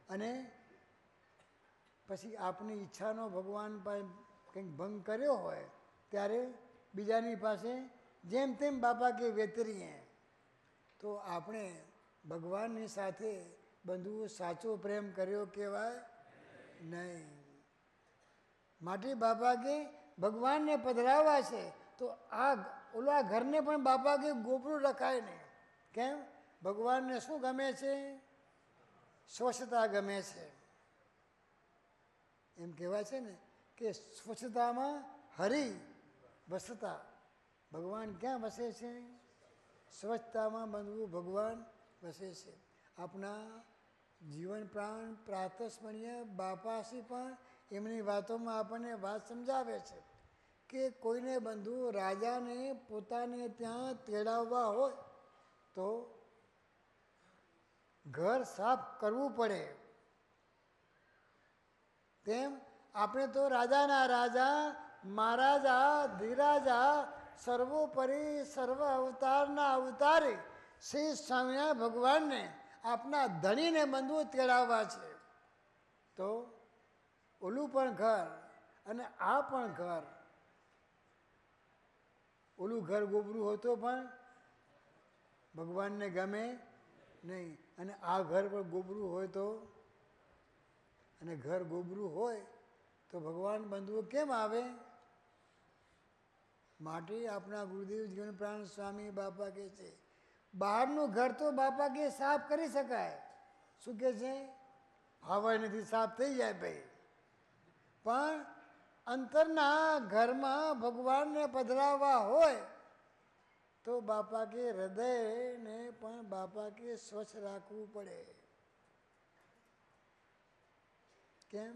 અને પછી આપની ઈચ્છાનો ભગવાન પાસે કંઈક ભંગ કર્યો હોય ત્યારે બીજાની પાસે જેમ તેમ બાપા કે વેતરીએ તો આપણે ભગવાનની સાથે બંધુઓ સાચો પ્રેમ કર્યો કહેવાય નહીં. માટે બાપા કે ભગવાનને પધરાવવા છે તો આ ઓલા ઘરને પણ બાપા કે ગોબરું રખાય નહીં. કેમ? ભગવાનને શું ગમે છે? સ્વચ્છતા ગમે છે. એમ કહેવાય છે ને કે સ્વચ્છતામાં હરિ વસતા. ભગવાન ક્યાં વસે છે? સ્વચ્છતામાં બંધુ ભગવાન વસે છે. આપણા જીવન પ્રાણ પ્રાતસ્મરણીય બાપાશ્રી પણ એમની વાતોમાં આપણને વાત સમજાવે છે કે કોઈને બંધુ રાજાને પોતાને ત્યાં તેડાવવા હોય તો ઘર સાફ કરવું પડે. તેમ આપણે તો રાજાના રાજા મહારાજા ધીરાજા સર્વોપરી સર્વ અવતારના અવતારી શ્રી સ્વામિનારાયણ ભગવાનને આપના ધણીને બંધુ તેડાવવા છે. તો ઓલું પણ ઘર અને આ પણ ઘર. ઓલું ઘર ગોબરું હોય તો પણ ભગવાનને ગમે નહીં, અને આ ઘર પણ ગોબરું હોય તો, અને ઘર ગોબરું હોય તો ભગવાન બંધુઓ કેમ આવે? માટે આપણા ગુરુદેવ જીવન પ્રાણ સ્વામી બાપા કહે છે, બહારનું ઘર તો બાપા કે સાફ કરી શકાય. શું કહે છે? હવા નથી, સાફ થઈ જાય ભાઈ. પણ અંતરના ઘરમાં ભગવાનને પધરાવવા હોય તો બાપા કે હૃદયને પણ બાપા કે સ્વચ્છ રાખવું પડે. કેમ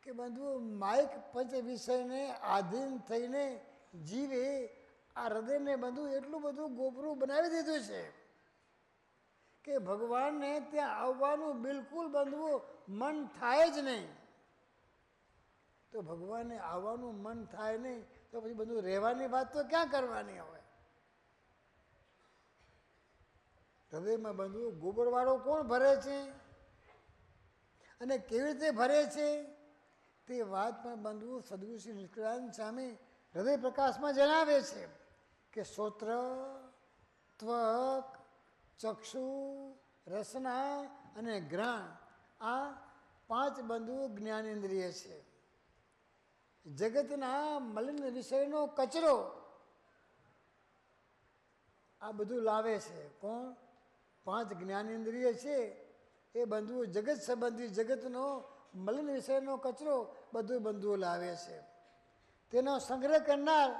કે બધું માઇક પંચ વિષયને આધીન થઈને જીવે, આ હૃદયને બધું એટલું બધું ગોબરું બનાવી દીધું છે કે ભગવાનને ત્યાં આવવાનું બિલકુલ બંધવું મન થાય જ નહીં. તો ભગવાનને આવવાનું મન થાય નહીં તો પછી બધું રહેવાની વાત તો ક્યાં કરવાની હોય? હૃદયમાં બંધવું ગોબરવાળો કોણ ભરે છે અને કેવી રીતે ભરે છે તે વાત પણ બંધવું સદગુરુ શ્રી નિષ્કળાનંદ સ્વામી હૃદય પ્રકાશમાં જણાવે છે કે શ્રોત્ર, ત્વક, ચક્ષુ, રસના અને ઘ્રાણ, આ 5 બંધુ જ્ઞાનેન્દ્રિય છે. જગતના મલિન વિષયનો કચરો આ બધું લાવે છે. કોણ? 5 જ્ઞાનેન્દ્રિય છે એ બંધુઓ જગત સંબંધી, જગતનો મલિન વિષયનો કચરો બધું બંધુઓ લાવે છે. તેનો સંગ્રહ કરનાર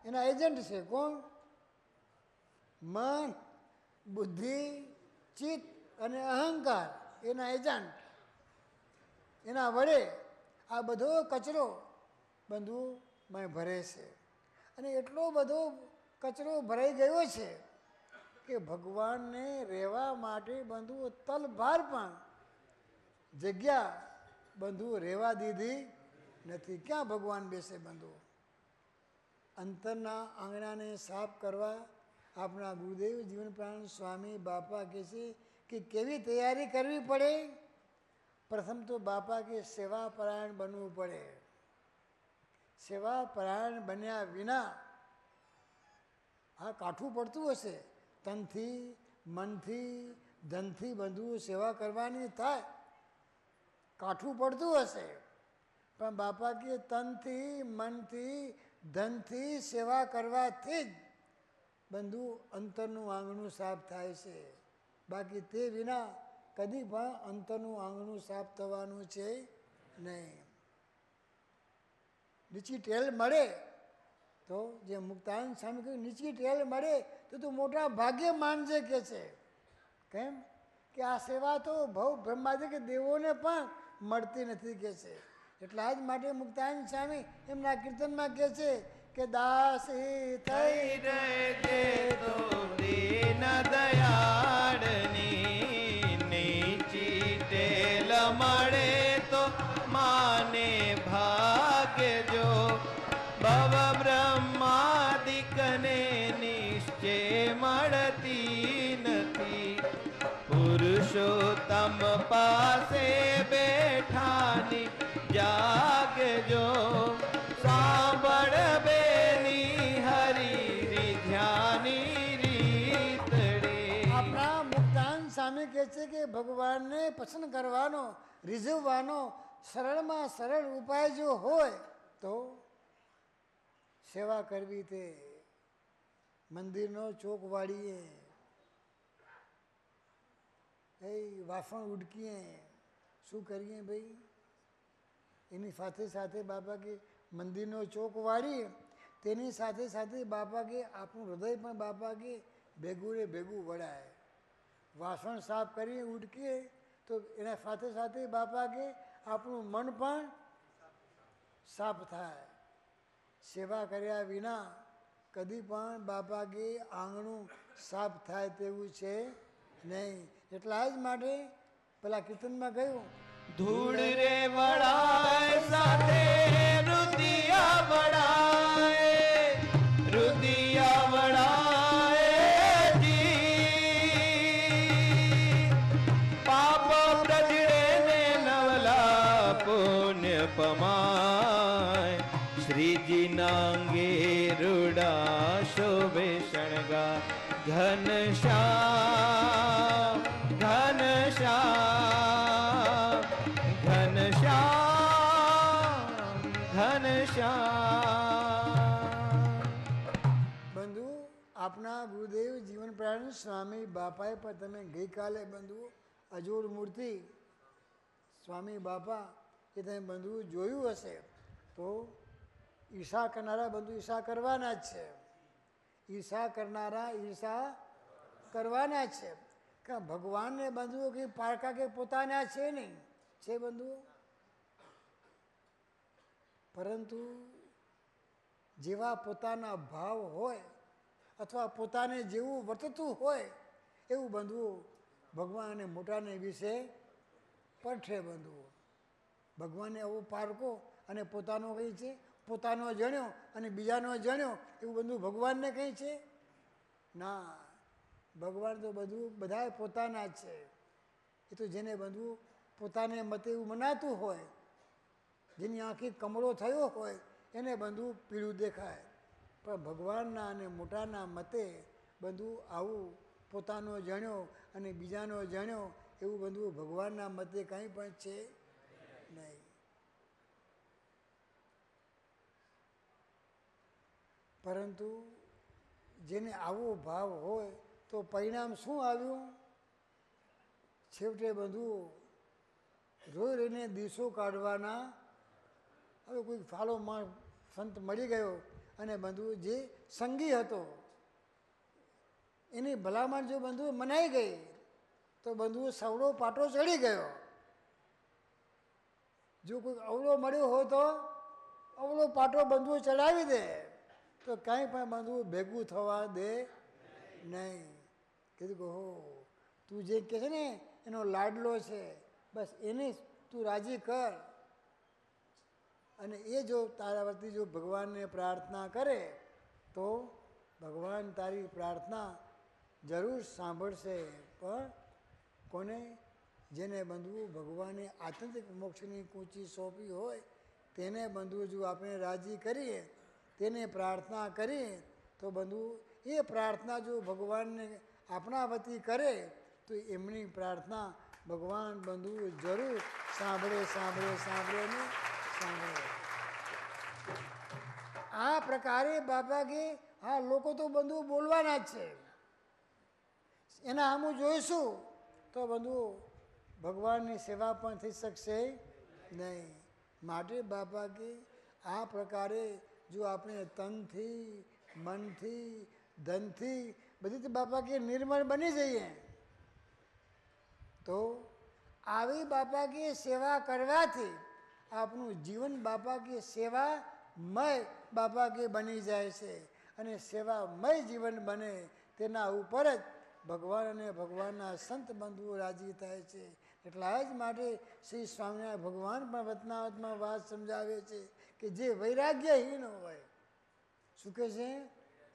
એના એજન્ટ છે. કોણ? મન, બુદ્ધિ, ચિત્ત અને અહંકાર એના એજન્ટ. એના વડે આ બધો કચરો બંધુમાં ભરે છે. અને એટલો બધો કચરો ભરાઈ ગયો છે કે ભગવાનને રહેવા માટે બંધુઓ તલભાર પણ જગ્યા બંધુઓ રહેવા દીધી નથી. ક્યાં ભગવાન બેસે બંધુઓ? અંતરના આંગણાને સાફ કરવા આપણા ગુરુદેવ જીવન પ્રાણ સ્વામી બાપા કહે છે કે કેવી તૈયારી કરવી પડે? પ્રથમ તો બાપા કે સેવા પરાયણ બનવું પડે. સેવા પરાયણ બન્યા વિના આ કાઠું પડતું હશે. તનથી, મનથી, ધનથી બંધુઓ સેવા કરવાની થાય, કાઠું પડતું હશે. પણ બાપા કે તનથી, મનથી, ધનથી સેવા કરવાથી જ બંધુ અંતરનું આંગણું સાફ થાય છે. બાકી તે વિના કદી પણ અંતરનું આંગણું સાફ થવાનું છે નહીં. નીચી ટેલ મળે તો, જે મુક્તાનંદ સ્વામી કહ્યું, નીચી ટેલ મળે તો તું મોટા ભાગ્ય માનજે કે છે. કેમ કે આ સેવા તો ભવ બ્રહ્માદિક દેવોને પણ મળતી નથી કે છે. એટલા જ માટે મુક્તાનંદ સ્વામી એમના કીર્તનમાં કહે છે કે દાસી થઈ રહેજે તો દીન દયાળની, નીચી ટેલ મળે તો માને ભાગ્ય જો, ભવ બ્રહ્માદિકને નિશ્ચય મળતી નથી. પુરુષોત્તમ પાસે બેઠાની જાગજો, સાંભળ બેની હરી ધ્યાની રીતડી. આપણા મુક્તાનંદ સ્વામી કહે છે કે ભગવાનને પસંદ કરવાનો, રીઝવવાનો સરળમાં સરળ ઉપાય જો હોય તો સેવા કરવી. તે મંદિરનો ચોક વાળીએ, એ વાસણ ઉડકીએ, શું કરીએ ભાઈ? એની સાથે સાથે બાપા કે મંદિરનો ચોક વાળીએ, તેની સાથે સાથે બાપા કે આપણું હૃદય પણ બાપા કે ભેગું ને ભેગું વળાય. વાસણ સાફ કરીએ, ઉડકીએ તો એના સાથે સાથે બાપા કે આપણું મન પણ સાફ થાય. સેવા કર્યા વિના કદી પણ બાપા કે આંગણું સાફ થાય તેવું છે નહીં. એટલા જ માટે પેલા કીર્તનમાં કહ્યું, ધૂળ રે વળાય સાથે રુદિયા વળાય, રુદિયા વળાય જી, પમાય શ્રીજીના અંગે રૂડા શોભે શણગા ઘનશ્યામ ઘનશ્યામ ઘનશ્યામ ઘનશ્યામ. બંધુ આપના ગુરુદેવ જીવન પ્રાણ સ્વામી બાપાએ પણ તમે ગઈકાલે બંધુ અજોડ મૂર્તિ સ્વામી બાપા એ તમે બંધુ જોયું હશે તો ઈર્ષા કરનારા બંધુ ઈર્ષા કરવાના જ છે. ઈર્ષા કરનારા ઈર્ષા કરવાના જ છે. કે ભગવાનને બંધુઓ કે પારકા કે પોતાના છે નહીં છે બંધુઓ, પરંતુ જેવા પોતાના ભાવ હોય અથવા પોતાને જેવું વર્તતું હોય એવું બંધુઓ ભગવાન અને મોટાને વિશે પડશે. બંધુઓ ભગવાનને આવો પારકો અને પોતાનો કંઈ છે, પોતાનો જણ્યો અને બીજાનો જણ્યો એવું બધું ભગવાનને કંઈ છે ના. ભગવાન તો બધું બધા પોતાના જ છે. એ તો જેને બધું પોતાને મતે એવું મનાતું હોય, જેની આંખી કમળો થયો હોય એને બધું પીળું દેખાય. પણ ભગવાનના અને મોટાના મતે બધું આવું પોતાનો જણ્યો અને બીજાનો જણ્યો એવું બધું ભગવાનના મતે કંઈ પણ છે નહીં. પરંતુ જેને આવો ભાવ હોય તો પરિણામ શું આવ્યું? છેવટે બધું રોઈ રહીને દિવસો કાઢવાના. હવે કોઈ ફાળો સંત મળી ગયો અને બધું જે સંગી હતો એની ભલામણ જો બંધુ મનાઈ ગઈ તો બંધુ સવડો પાટો ચડી ગયો. જો કોઈ અવળો મળ્યો હોય તો અવળો પાટો બંધુ ચડાવી દે તો કાંઈ પણ બંધુ ભેગું થવા દે નહીં. કીધું કે હો તું જે કહે છે ને એનો લાડલો છે, બસ એને તું રાજી કર. અને એ જો તારા વતી જો ભગવાનને પ્રાર્થના કરે તો ભગવાન તારી પ્રાર્થના જરૂર સાંભળશે. પણ કોને? જેને બંધુ ભગવાને આત્યંતિક મોક્ષની કૂંચી સોંપી હોય તેને બંધુ જો આપણે રાજી કરીએ, તેને પ્રાર્થના કરીએ તો બંધુ એ પ્રાર્થના જો ભગવાનને આપણા વતી કરે તો એમની પ્રાર્થના ભગવાન બંધુ જરૂર સાંભળે સાંભળે સાંભળે ને સાંભળે. આ પ્રકારે બાપા કે હા લોકો તો બંધુ બોલવાના જ છે, એના આમ જોઈશું તો બંધુ ભગવાનની સેવા પણ થઈ શકશે નહીં. માટે બાપા કે આ પ્રકારે જો આપણે તનથી મનથી ધનથી બધી બાપા કે નિર્મળ બની જઈએ તો આવી બાપા કે સેવા કરવાથી આપણું જીવન બાપા કે સેવામય બાપા કે બની જાય છે. અને સેવામય જીવન બને તેના ઉપર જ ભગવાન અને ભગવાનના સંત બંધુઓ રાજી થાય છે. એટલા જ માટે શ્રી સ્વામિનારાયણ ભગવાન પણ વતનાવતમાં વાત સમજાવે છે કે જે વૈરાગ્યહીન હોય, શું કહે છે?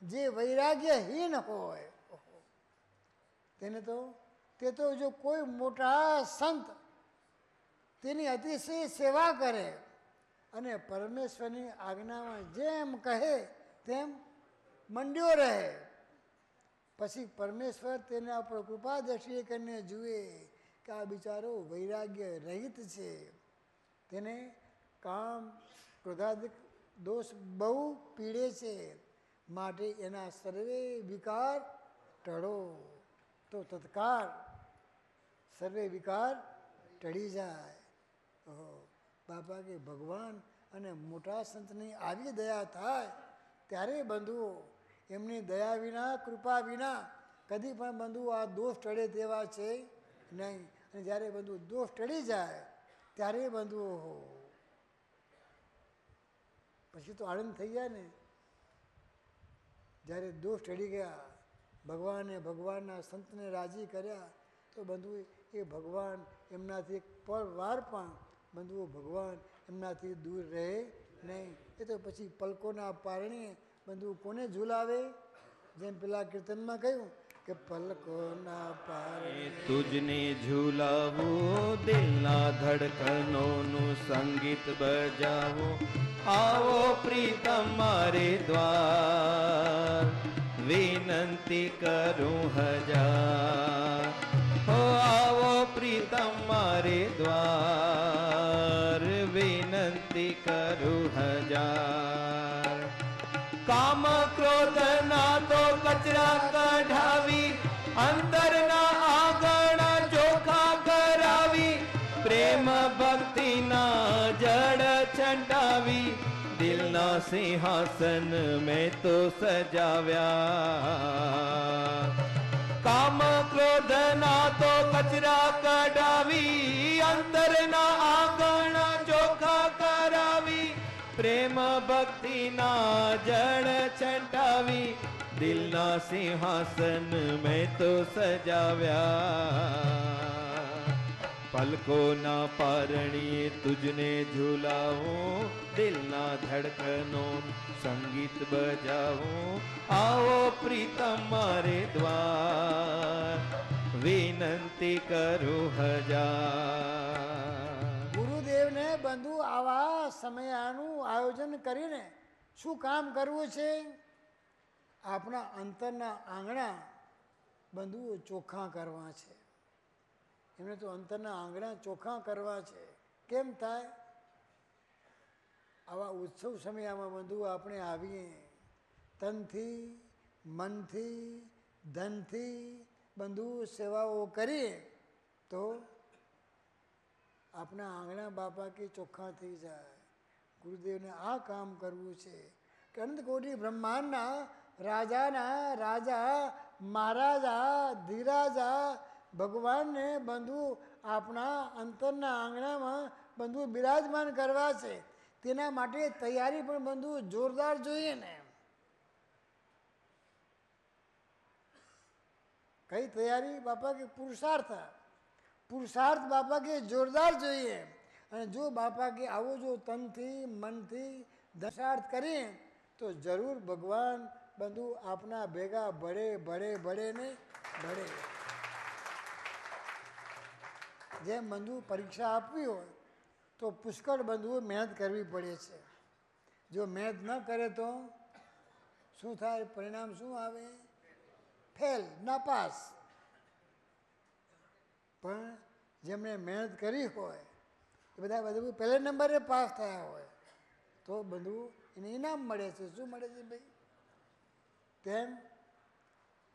જે વૈરાગ્યહીન હોય તેને તો તે તો જો કોઈ મોટા સંત તેની અતિશય સેવા કરે અને પરમેશ્વરની આજ્ઞામાં જેમ કહે તેમ મંડ્યો રહે, પછી પરમેશ્વર તેના પર કૃપા દ્રષ્ટિએ કરીને જુએ કે આ બિચારો વૈરાગ્ય રહિત છે, તેને કામ ક્રોધાદિક દોષ બહુ પીડે છે, માટે એના સર્વે વિકાર ટળો તો તત્કાળ સર્વે વિકાર ટળી જાય. બાપા કે ભગવાન અને મોટા સંતની આવી દયા થાય ત્યારે બંધુઓ એમની દયા વિના કૃપા વિના કદી પણ બંધુઓ આ દોષ ટળે તેવા છે નહીં. અને જ્યારે બંધુ દોષ ટળી જાય ત્યારે બંધુઓ પછી તો આનંદ થઈ જાય ને. જ્યારે દોષ ટળી ગયા, ભગવાને ભગવાનના સંતને રાજી કર્યા તો બંધુ એ ભગવાન એમનાથી એક પર વાર પણ બંધુઓ ભગવાન એમનાથી દૂર રહે નહીં. એ તો પછી પલકોના પારણે બંધુ કોને ઝુલાવે? જેમ પેલા કીર્તનમાં કહ્યું કે પલકોના પારણે તુજને ઝુલાવું દિલના ધડકનોનું સંગીત બજાવું આવો પ્રીતમ મારે દ્વાર વિનંતી કરું હજાર હો આવો પ્રીતમ મારે દ્વાર વિનંતી કરું હજાર કામ ક્રોધ ના તો કચરા કઢાવી અંતરના આંગણ ચોખા કરાવી પ્રેમ ભક્તિના જળ છંટાવી દિલના સિંહાસન મેં તો સજાવ્યા કામ ક્રોધ ના તો કચરા કઢાવી અંતરના આંગણ ચોખા કરાવી પ્રેમ ભક્તિના જળ છંટાવી દિલના સિંહાસન મેં તો સજાવ્યા પલકોના પારણીએ તુજને ઝુલાવું દિલના ધડકનો સંગીત બજાવું આવો પ્રીતમ મારે દ્વાર વિનંતી કરું હજાર ગુરુદેવને બંધુ આવા સમયાનું આયોજન કરીને શું કામ કરવું છે? આપણા અંતરના આંગણા બંધુઓ ચોખ્ખા કરવા છે. એમને તો અંતરના આંગણા ચોખ્ખા કરવા છે. કેમ થાય? આવા ઉત્સવ સમયમાં બંધુ આપણે આવીએ તનથી મનથી ધનથી બંધુ સેવાઓ કરીએ તો આપણા આંગણા બાપા કે ચોખ્ખા થઈ જાય. ગુરુદેવને આ કામ કરવું છે કે અનંત કોટી બ્રહ્માંડના રાજાના રાજા મહારાજા ધીરાજા ભગવાનને બંધુ આપણા અંતરના આંગણામાં બંધુ બિરાજમાન કરવા છે. તેના માટે તૈયારી પણ બંધુ જોરદાર જોઈએ ને. કઈ તૈયારી બાપા કે પુરુષાર્થ પુરુષાર્થ બાપા કે જોરદાર જોઈએ. અને જો બાપા કે આવો જો તનથી મનથી દશાર્થ કરીએ તો જરૂર ભગવાન બંધુ આપના ભેગા ભળે ભળે ભળે ને ભળે. જેમ બંધુ પરીક્ષા આપવી હોય તો પુષ્કળ બંધુઓ મહેનત કરવી પડે છે. જો મહેનત ન કરે તો શું થાય? પરિણામ શું આવે? ફેલ, નાપાસ. પણ જેમણે મહેનત કરી હોય એ બધા બધું પહેલા નંબરે પાસ થયા હોય તો બધું એને ઇનામ મળે છે. શું મળે છે ભાઈ? તેમ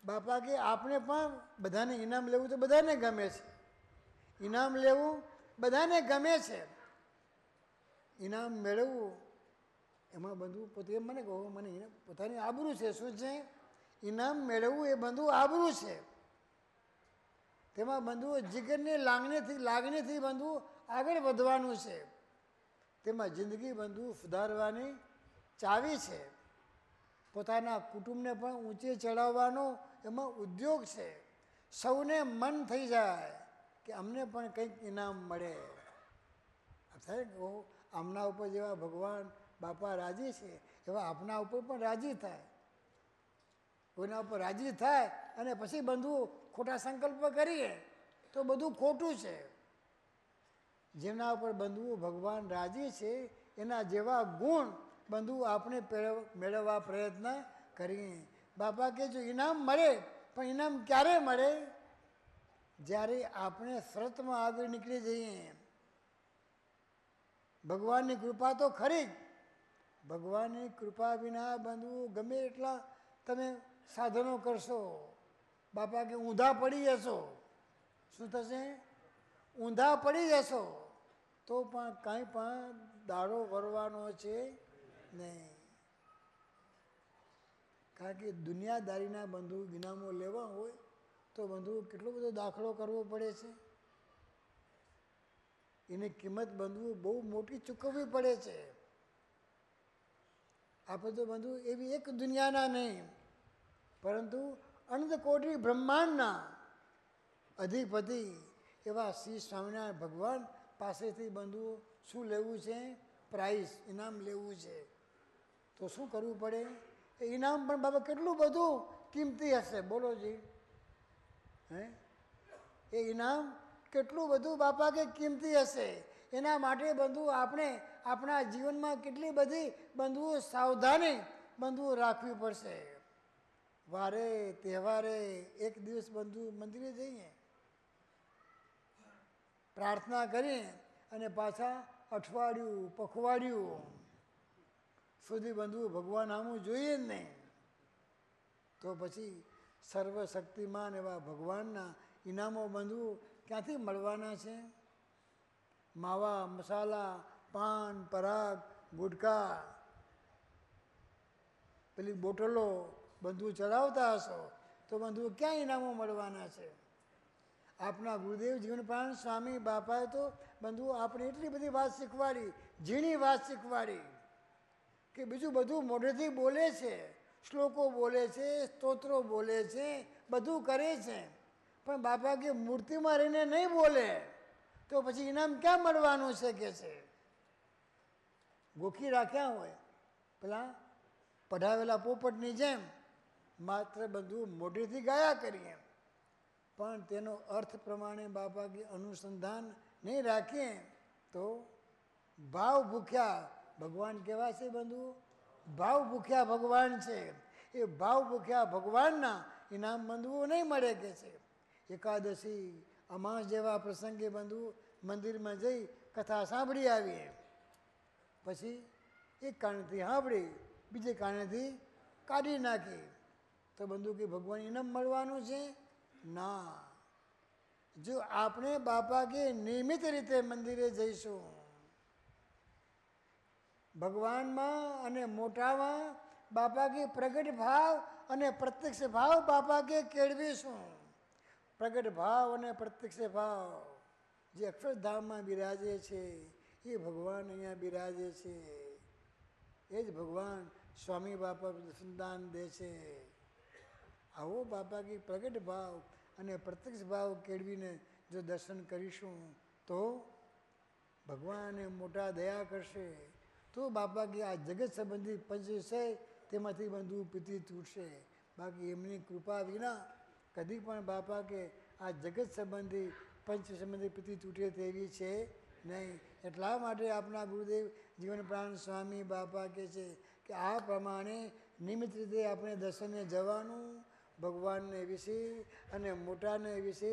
બાપા કે આપણે પણ બધાને ઇનામ લેવું તો બધાને ગમે છે. ઇનામ લેવું બધાને ગમે છે. ઇનામ મેળવવું એમાં બધું પોતે મને કહો મને પોતાની આબરૂ છે. શું છે? ઇનામ મેળવવું એ બધું આબરૂ છે. તેમાં બંધુઓ જીગરની લાગણીથી બંધુ આગળ વધવાનું છે. તેમાં જિંદગી બંધુ સુધારવાની ચાવી છે. પોતાના કુટુંબને પણ ઊંચે ચડાવવાનો એમાં ઉદ્યોગ છે. સૌને મન થઈ જાય કે અમને પણ કંઈક ઇનામ મળે. થાય કે આમના ઉપર જેવા ભગવાન બાપા રાજી છે એવા આપના ઉપર પણ રાજી થાય. કોઈના ઉપર રાજી થાય અને પછી બંધુ ખોટા સંકલ્પ કરીએ તો બધું ખોટું છે. જેના ઉપર બંધુઓ ભગવાન રાજી છે એના જેવા ગુણ બંધુ આપણે મેળવવા પ્રયત્ન કરીએ. બાપા કે જો ઇનામ મળે પણ ઇનામ ક્યારે મળે? જ્યારે આપણે શરતમાં આગળ નીકળી જઈએ. ભગવાનની કૃપા તો ખરી જ. ભગવાનની કૃપા વિના બંધુ ગમે એટલા તમે સાધનો કરશો બાપા કે ઊંધા પડી જશો. શું થશે? ઊંધા પડી જશો તો પણ કાંઈ પણ દાડો વરવાનો છે નહીં. કારણ કે દુનિયાદારીના બંધુ ઇનામો લેવા હોય તો બંધુ કેટલો બધો દાખલો કરવો પડે છે. એની કિંમત બંધુ બહુ મોટી ચૂકવવી પડે છે. આપણે તો બંધુ એવી એક દુનિયાના નહીં પરંતુ અનંત કોટી બ્રહ્માંડના અધિપતિ એવા શ્રી સ્વામિનારાયણ ભગવાન પાસેથી બંધુઓ શું લેવું છે? પ્રાઇઝ, ઇનામ લેવું છે. તો શું કરવું પડે? એ ઇનામ પણ બાબા કેટલું બધું કિંમતી હશે બોલો જી. હે એ ઇનામ કેટલું બધું બાપા કે કિંમતી હશે. એના માટે બંધુ આપણે આપણા જીવનમાં કેટલી બધી બંધુઓ સાવધાની બંધુઓ રાખવી પડશે. વારે તહેવારે એક દિવસ બંધુ મંદિરે જઈએ, પ્રાર્થના કરીએ અને પાછા અઠવાડિયું પખવાડિયું સુધી બંધુ ભગવાન આમું જોઈએ જ નહીં. તો પછી સર્વશક્તિમાન એવા ભગવાનના ઇનામો બંધુ ક્યાંથી મળવાના છે? માવા મસાલા, પાન પરાગ, ગુટકા, પેલી બોટલો બંધુ ચડાવતા હશો તો બંધુ ક્યાં ઇનામો મળવાના છે? આપના ગુરુદેવ જીવનપ્રાણ સ્વામી બાપાએ તો બંધુ આપણે એટલી બધી વાત શીખવાડી, ઝીણી વાત શીખવાડી કે બીજું બધું મોઢેથી બોલે છે, શ્લોકો બોલે છે, સ્તોત્રો બોલે છે, બધું કરે છે, પણ બાપા કે મૂર્તિમાં રહીને નહીં બોલે તો પછી ઇનામ ક્યાં મળવાનું છે કે છે? ગોખી રાખ્યા હોય પેલા પઢાવેલા પોપટની જેમ માત્ર બધું મોઢેથી ગાયા કરીએ, પણ તેનો અર્થ પ્રમાણે બાપા કે અનુસંધાન નહીં રાખીએ તો ભાવ ભૂખ્યા ભગવાન કેવા છે બંધુ? ભાવ ભૂખ્યા ભગવાન છે. એ ભાવ ભૂખ્યા ભગવાનના ઇનામ બંધુઓ નહીં મળે કે છે. એકાદશી અમાસ જેવા પ્રસંગે બંધુ મંદિરમાં જઈ કથા સાંભળી આવીએ, પછી એક કારણથી સાંભળી બીજે કારણથી કાઢી નાખી તો બંધુ કે ભગવાન ઇનામ મળવાનું છે? ના. જો આપણે બાપા કે નિયમિત રીતે મંદિરે જઈશું, ભગવાનમાં અને મોટામાં બાપા કે પ્રગટ ભાવ અને પ્રત્યક્ષ ભાવ બાપા કે કેળવીશું. પ્રગટ ભાવ અને પ્રત્યક્ષ ભાવ જે અક્ષરધામમાં બિરાજે છે એ ભગવાન અહીંયા બિરાજે છે. એ જ ભગવાન સ્વામી બાપા સંદાન દે છે. આવો બાપા કે પ્રગટ ભાવ અને પ્રત્યક્ષ ભાવ કેળવીને જો દર્શન કરીશું તો ભગવાન મોટા દયા કરશે. તો બાપા કે આ જગત સંબંધી પંચ વિષય તેમાંથી બંધુ પીતી તૂટશે. બાકી એમની કૃપા વિના કદી પણ બાપા કે આ જગત સંબંધી પંચ સંબંધી પીતી તૂટે તેવી છે નહીં. એટલા માટે આપણા ગુરુદેવ જીવન પ્રાણ સ્વામી બાપા કહે છે કે આ પ્રમાણે નિયમિત રીતે આપણે દર્શને જવાનું, ભગવાનને વિશે અને મોટાને વિશે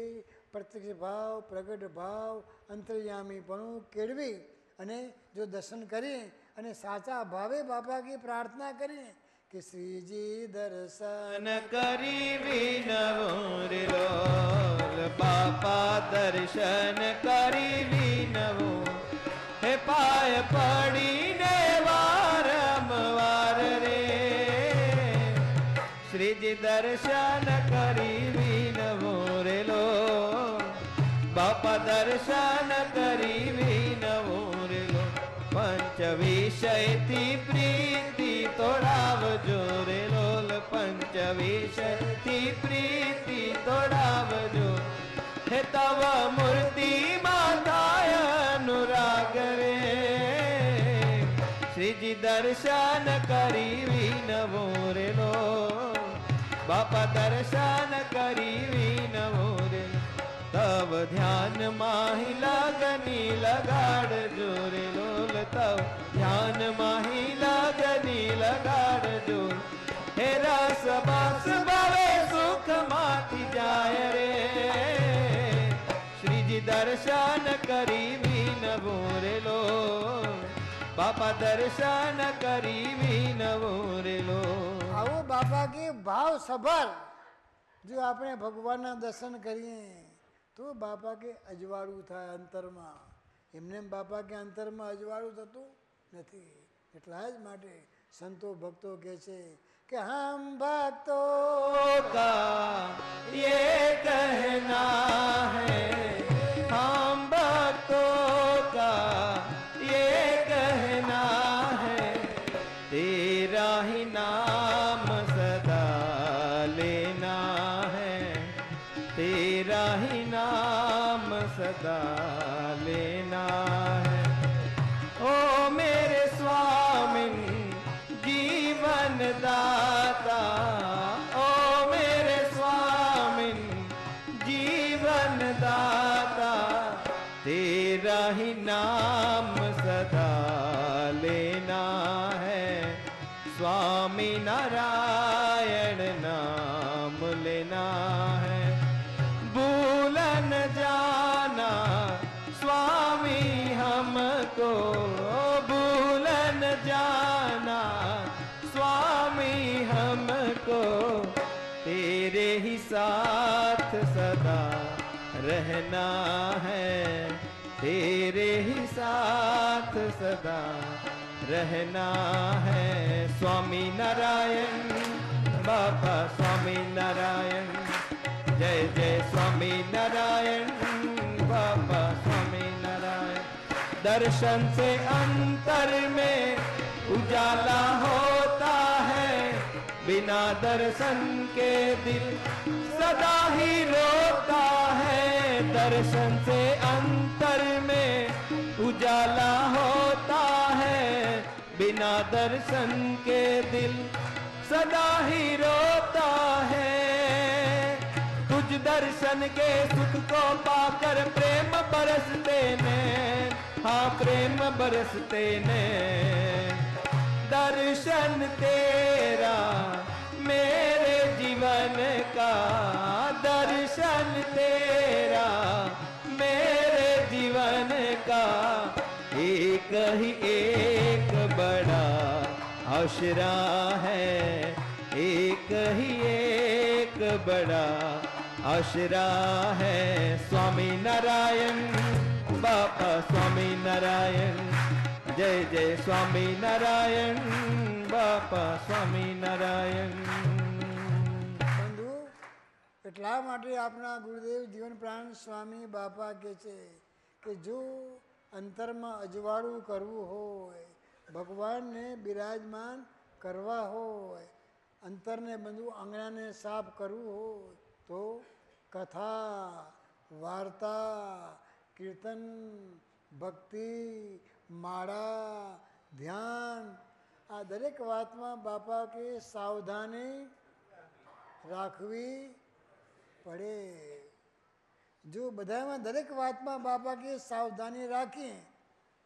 પ્રત્યક્ષ ભાવ, પ્રગટ ભાવ, અંતર્યામીપણું કેળવી અને જો દર્શન કરીએ અને સાચા ભાવે બાપા की પ્રાર્થના કરીએ કે શ્રીજી દર્શન કરી વિનવો રે લોલ, બાપા દર્શન કરી વિનવો, હે પાય પડીને વારંવાર રે, શ્રીજી દર્શન કરી વિનવો રે લોલ, બાપા દર્શન કરી વિનવો રે લોલ, પંચ વિષયથી પ્રીતિ તોડાવજો રે લોલ, પંચ વિષયથી પ્રીતિ તોડાવજો, હે તવ મૂર્તિમાં થાય અનુરાગ રે, શ્રીજી દર્શન કરી વિનવો રે લોલ, બાપા દર્શન કરી વિનવો રે, તવ ધ્યાન માહી લગની લગાડજો રે લોલ, તવ ધ્યાન માહી લગની લગાડજો, હે રસ બસ ભવે સુખ માંથી જાય રે, શ્રીજી દર્શન કરી વિનવો રે લોલ, બાપા દર્શન કરી વિનવો રે લોલ. આવો બાપા કે ભાવ સભર જો આપણે ભગવાનના દર્શન કરીએ તો બાપા કે અજવાળું થાય અંતરમાં. એમને બાપા કે અંતરમાં અજવાળું થતું નથી. એટલા જ માટે સંતો ભક્તો કહે છે કે હમ ભક્તો કા યે કહેના હૈ, હમ ભક્તો કા યે કહેના હૈ, તેરા ही नाम सदा लेना है, तेरा ही नाम सदा लेना है, ओ मेरे स्वामी जीवन दाता, ओ मेरे स्वामी नारायण नाम लेना है, भूल न जाना स्वामी हमको, भूल न जाना स्वामी हमको, तेरे ही साथ सदा रहना है, तेरे ही साथ सदा रहना है। स्वामी नारायण बाबा स्वामी नारायण, जय जय स्वामी नारायण बाबा स्वामी नारायण। दर्शन से अंतर में उजाला होता है, बिना दर्शन के दिल सदा ही रोता है। दर्शन से अंतर में उजाला होता है, बिना दर्शन के दिल सदा ही रोता है। तुझ दर्शन के सुख को पाकर प्रेम बरसते ने, हाँ प्रेम बरसते ने। दर्शन तेरा मेरे जीवन का, दर्शन तेरा मेरे जीवन का, एक ही एक बड़ा आसरा है, एक ही एक बड़ा आसरा है। स्वामी नारायण बाबा स्वामी नारायण, जय जय स्वामी नारायण બાપા સ્વામિનારાયણ। બંધુ એટલા માટે આપણા ગુરુદેવ જીવન પ્રાણ સ્વામી બાપા કહે છે કે જો અંતરમાં અજવાળું કરવું હોય, ભગવાનને બિરાજમાન કરવા હોય, અંતરને બંધુ આંગણાને સાફ કરવું હોય તો કથા, વાર્તા, કીર્તન, ભક્તિ, માળા, ધ્યાન, આ દરેક વાતમાં બાપા કે સાવધાની રાખવી પડે। જો બધામાં દરેક વાતમાં બાપા કે સાવધાની રાખીએ,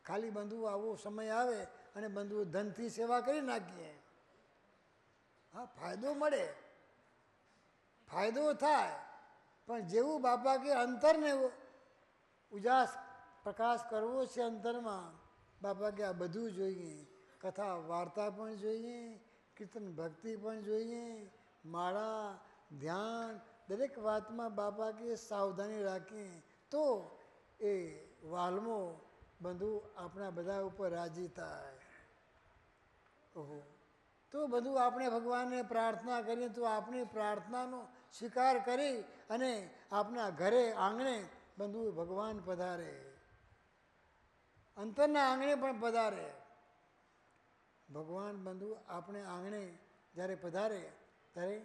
ખાલી બંધુ આવો સમય આવે અને બંધુ ધનથી સેવા કરી નાખીએ, હા ફાયદો મળે, ફાયદો થાય, પણ જેવું બાપા કે અંતરને ઉજાસ પ્રકાશ કરવો છે અંતરમાં, બાપા કે આ બધું જોઈએ, કથા વાર્તા પણ જોઈએ, કીર્તન ભક્તિ પણ જોઈએ, માળા, ધ્યાન, દરેક વાતમાં બાપા કે સાવધાની રાખીએ તો એ વાલમો બંધુ આપણા બધા ઉપર રાજી થાય। ઓહો, તો બધું આપણે ભગવાનને પ્રાર્થના કરીએ તો આપણી પ્રાર્થનાનો સ્વીકાર કરી અને આપણા ઘરે આંગણે બંધુ ભગવાન પધારે, અંતરના આંગણે પણ પધારે। ભગવાન બંધુ આપણે આંગણે જ્યારે પધારે ત્યારે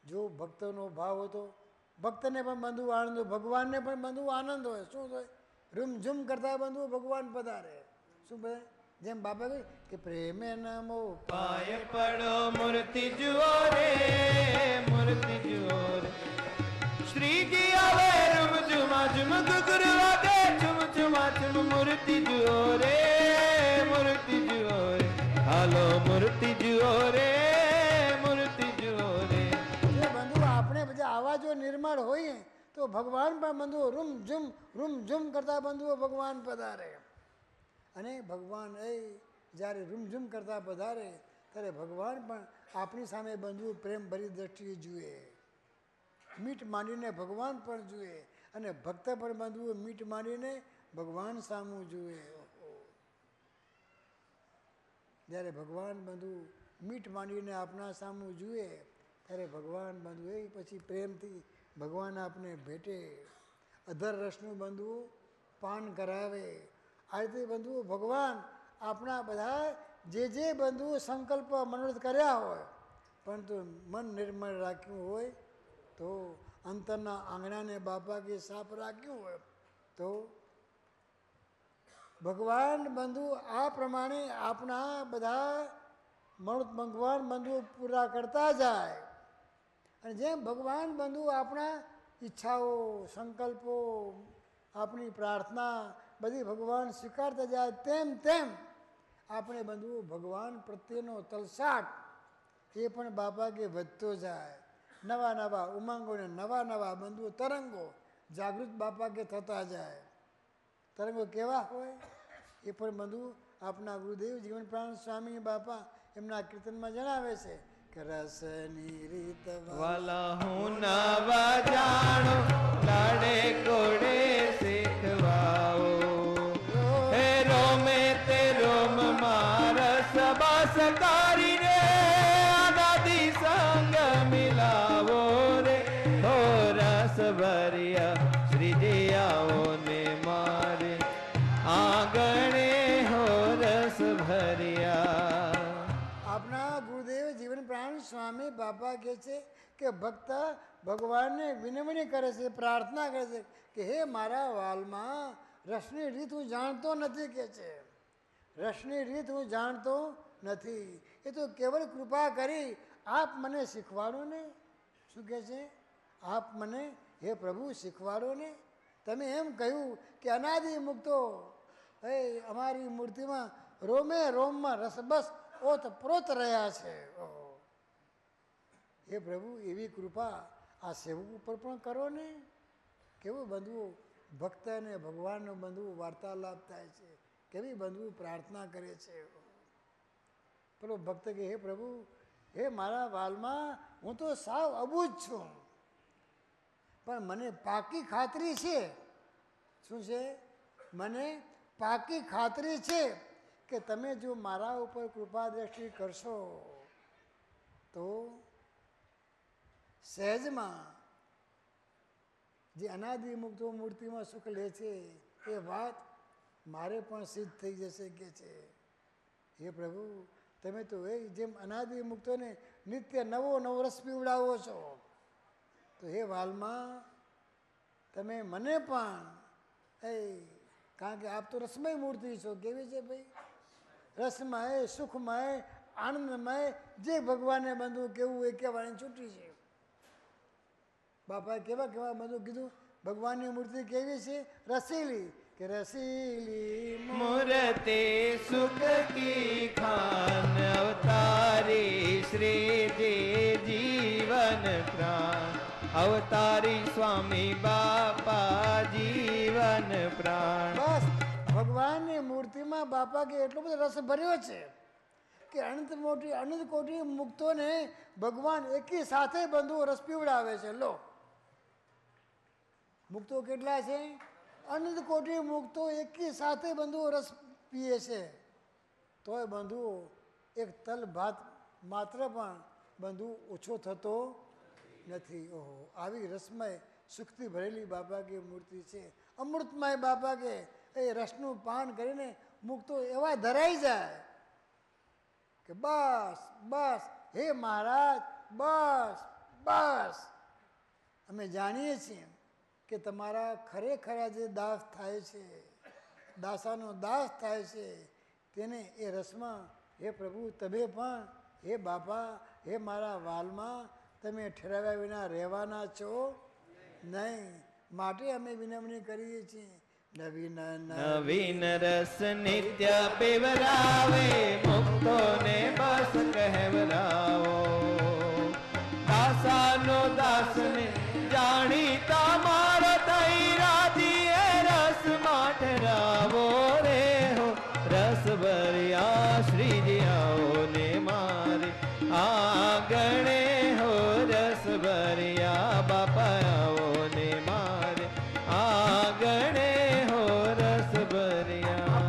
જો ભક્તનો ભાવ હતો, ભક્તને પણ બંધુ આનંદ હોય, ભગવાનને પણ બંધુ આનંદ હોય। શું હોય? રૂમઝૂમ કરતા બંધુ ભગવાન પધારે। શું બધા જેમ બાપા કહે કે પ્રેમે નમો પાય પડો મૂર્તિ જુઓ રે, મૂર્તિ જુઓ રે, શ્રીજી આવે રૂમ ઝુમા ઝુમ ગુગુર વાગે ઝુમ ઝુમા ઝુમ, મૂર્તિ જુઓ રે, મૂર્તિ જુઓ રે, હાલો મૂર્તિ જુઓ રે, મૂર્તિ જુઓ રે। એ બંધુ આપણે બધા આવા જો નિર્મળ હોઈએ તો ભગવાન પણ બંધુ રૂમઝૂમ કરતા બંધુઓ ભગવાન પધારે। અને ભગવાન જ્યારે રૂમઝૂમ કરતા પધારે ત્યારે ભગવાન પણ આપણી સામે બંધુ પ્રેમ ભરી દ્રષ્ટિએ જુએ, મીઠ માંડીને ભગવાન પણ જુએ, અને ભક્ત પણ બંધુઓ મીઠ માંડીને ભગવાન સામું જુએ। જ્યારે ભગવાન બંધુ મીઠ માંડીને આપણા સામું જુએ ત્યારે ભગવાન બંધુ પછી પ્રેમથી ભગવાન આપને ભેટે, અધર રસનું બંધુ પાન કરાવે। આ રીતે બંધુઓ ભગવાન આપણા બધા જે બંધુઓ સંકલ્પ મનોરથ કર્યા હોય પરંતુ મન નિર્મળ રાખ્યું હોય તો, અંતરના આંગણાને બાપા કે સાફ રાખ્યું હોય તો ભગવાન બંધુ આ પ્રમાણે આપણા બધા ભગવાન બંધુઓ પૂરા કરતા જાય। અને જેમ ભગવાન બંધુ આપણા ઈચ્છાઓ, સંકલ્પો, આપણી પ્રાર્થના બધી ભગવાન સ્વીકારતા જાય, તેમ તેમ આપણે બંધુઓ ભગવાન પ્રત્યેનો તલસાટ એ પણ બાપા કે વધતો જાય. નવા નવા ઉમંગોને નવા નવા બંધુઓ તરંગો જાગૃત બાપા કે થતા જાય. તરંગો કેવા હોય એ પણ બંધુ આપના ગુરુદેવ જીવન પ્રાણ સ્વામી બાપા એમના કીર્તનમાં જણાવે છે કે રસની રીત વાલા હું નવા જાણો લાડે કોડે શીખવાઓ હે રોમે તે રોમ મારસ બસ કરીને આનાદિ સંગ મિલાવો રે હો રસ ભર્યા શ્રીજી આવો ને મારે આંગણે હો રસ ભર્યા. આપના ગુરુદેવ જીવન પ્રાણ સ્વામી બાપા કહે છે કે ભક્ત ભગવાનને વિનમણી કરે છે, પ્રાર્થના કરે છે કે હે મારા વાલમાં રસની રીત હું જાણતો નથી કે છે. રસની રીત હું જાણતો નથી, એ તો કેવળ કૃપા કરી આપ મને શીખવાડો ને. શું કહે છે? આપ મને હે પ્રભુ શીખવાડો ને. તમે એમ કહ્યું કે અનાદિ મુક્તો હે અમારી મૂર્તિમાં રોમે રોમમાં રસબસ ઓતપ્રોત રહ્યા છે. હે પ્રભુ એવી કૃપા આ સેવક ઉપર પણ કરો ને. કેવું બંધુઓ ભક્ત અને ભગવાનનો બંધુ વાર્તાલાપ થાય છે, કેવી બંધુ પ્રાર્થના કરે છે. પેલો ભક્ત કે હે પ્રભુ હે મારા વાલમાં હું તો સાવ અબૂજ છું, પણ મને પાકી ખાતરી છે. શું છે? મને પાકી ખાતરી છે કે તમે જો મારા ઉપર કૃપા દ્રષ્ટિ કરશો તો સહેજમાં જે અનાદિ મુક્તો મૂર્તિમાં સુખ લે છે એ વાત મારે પણ સિદ્ધ થઈ જશે કે છે. હે પ્રભુ તમે તો એ જેમ અનાદિ મુક્તોને નિત્ય નવો નવો રસ પીવડાવો છો, તો હે વાલમાં તમે મને પણ કારણ કે આપ તો રસમય મૂર્તિ છો. કેવી છે ભાઈ? રસમય, સુખમય, આનંદમય, જે ભગવાનને બંધુ કેવું એ કહેવાની છૂટી છે. બાપાએ કેવા કેવા બધું કીધું? ભગવાનની મૂર્તિ કેવી છે? રસીલી, કે રસીલી મૂર્તિ સુખ કી ખાન અવતારી શ્રીજી જીવન પ્રાણ અવતારી સ્વામી બાપા જીવન પ્રાણ. બસ ભગવાનની મૂર્તિમાં બાપા કે એટલો બધો રસ ભર્યો છે કે અનંત કોટી મુક્તોને ભગવાન એકી સાથે બંધુઓ રસ પીવડાવે છે. લો મુક્તો કેટલા છે? અનંત કોટી મુક્તો એકી સાથે બંધુઓ રસ પીએ છે. તોય બંધુઓ એક તલ ભાત માત્ર પણ બંધુ ઓછો થતો નથી. ઓહો આવી રસમય સુખથી ભરેલી બાપા કે મૂર્તિ છે. અમૃતમય બાપા કે એ રસનું પાન કરીને મુક્તો એવા ધરાઈ જાય કે બસ બસ હે મહારાજ બસ બસ. અમે જાણીએ છીએ કે તમારા ખરેખરા જે દાસ થાય છે, દાસાનો દાસ થાય છે, તેને એ રસમાં હે પ્રભુ તમે પણ હે બાપા હે મારા વાલમાં તમે ઠેરાવ્યા વિના રહેવાના છો નહીં. માટે અમે વિનમણી કરીએ છીએ. નવીન નવીન રસ નિત્ય પીવરાવે મુક્તોને બસ કહેવરાવો. દાસાનો દાસને જાણીતા મારો થઈ રાજી એ રસ માઠરાવો રે હો રસ ભર્યા શ્રીજી આવો ને મારે આંગણે હો રસ ભર્યા બાપા આવો ને મારે આંગણે હો રસ ભર્યા.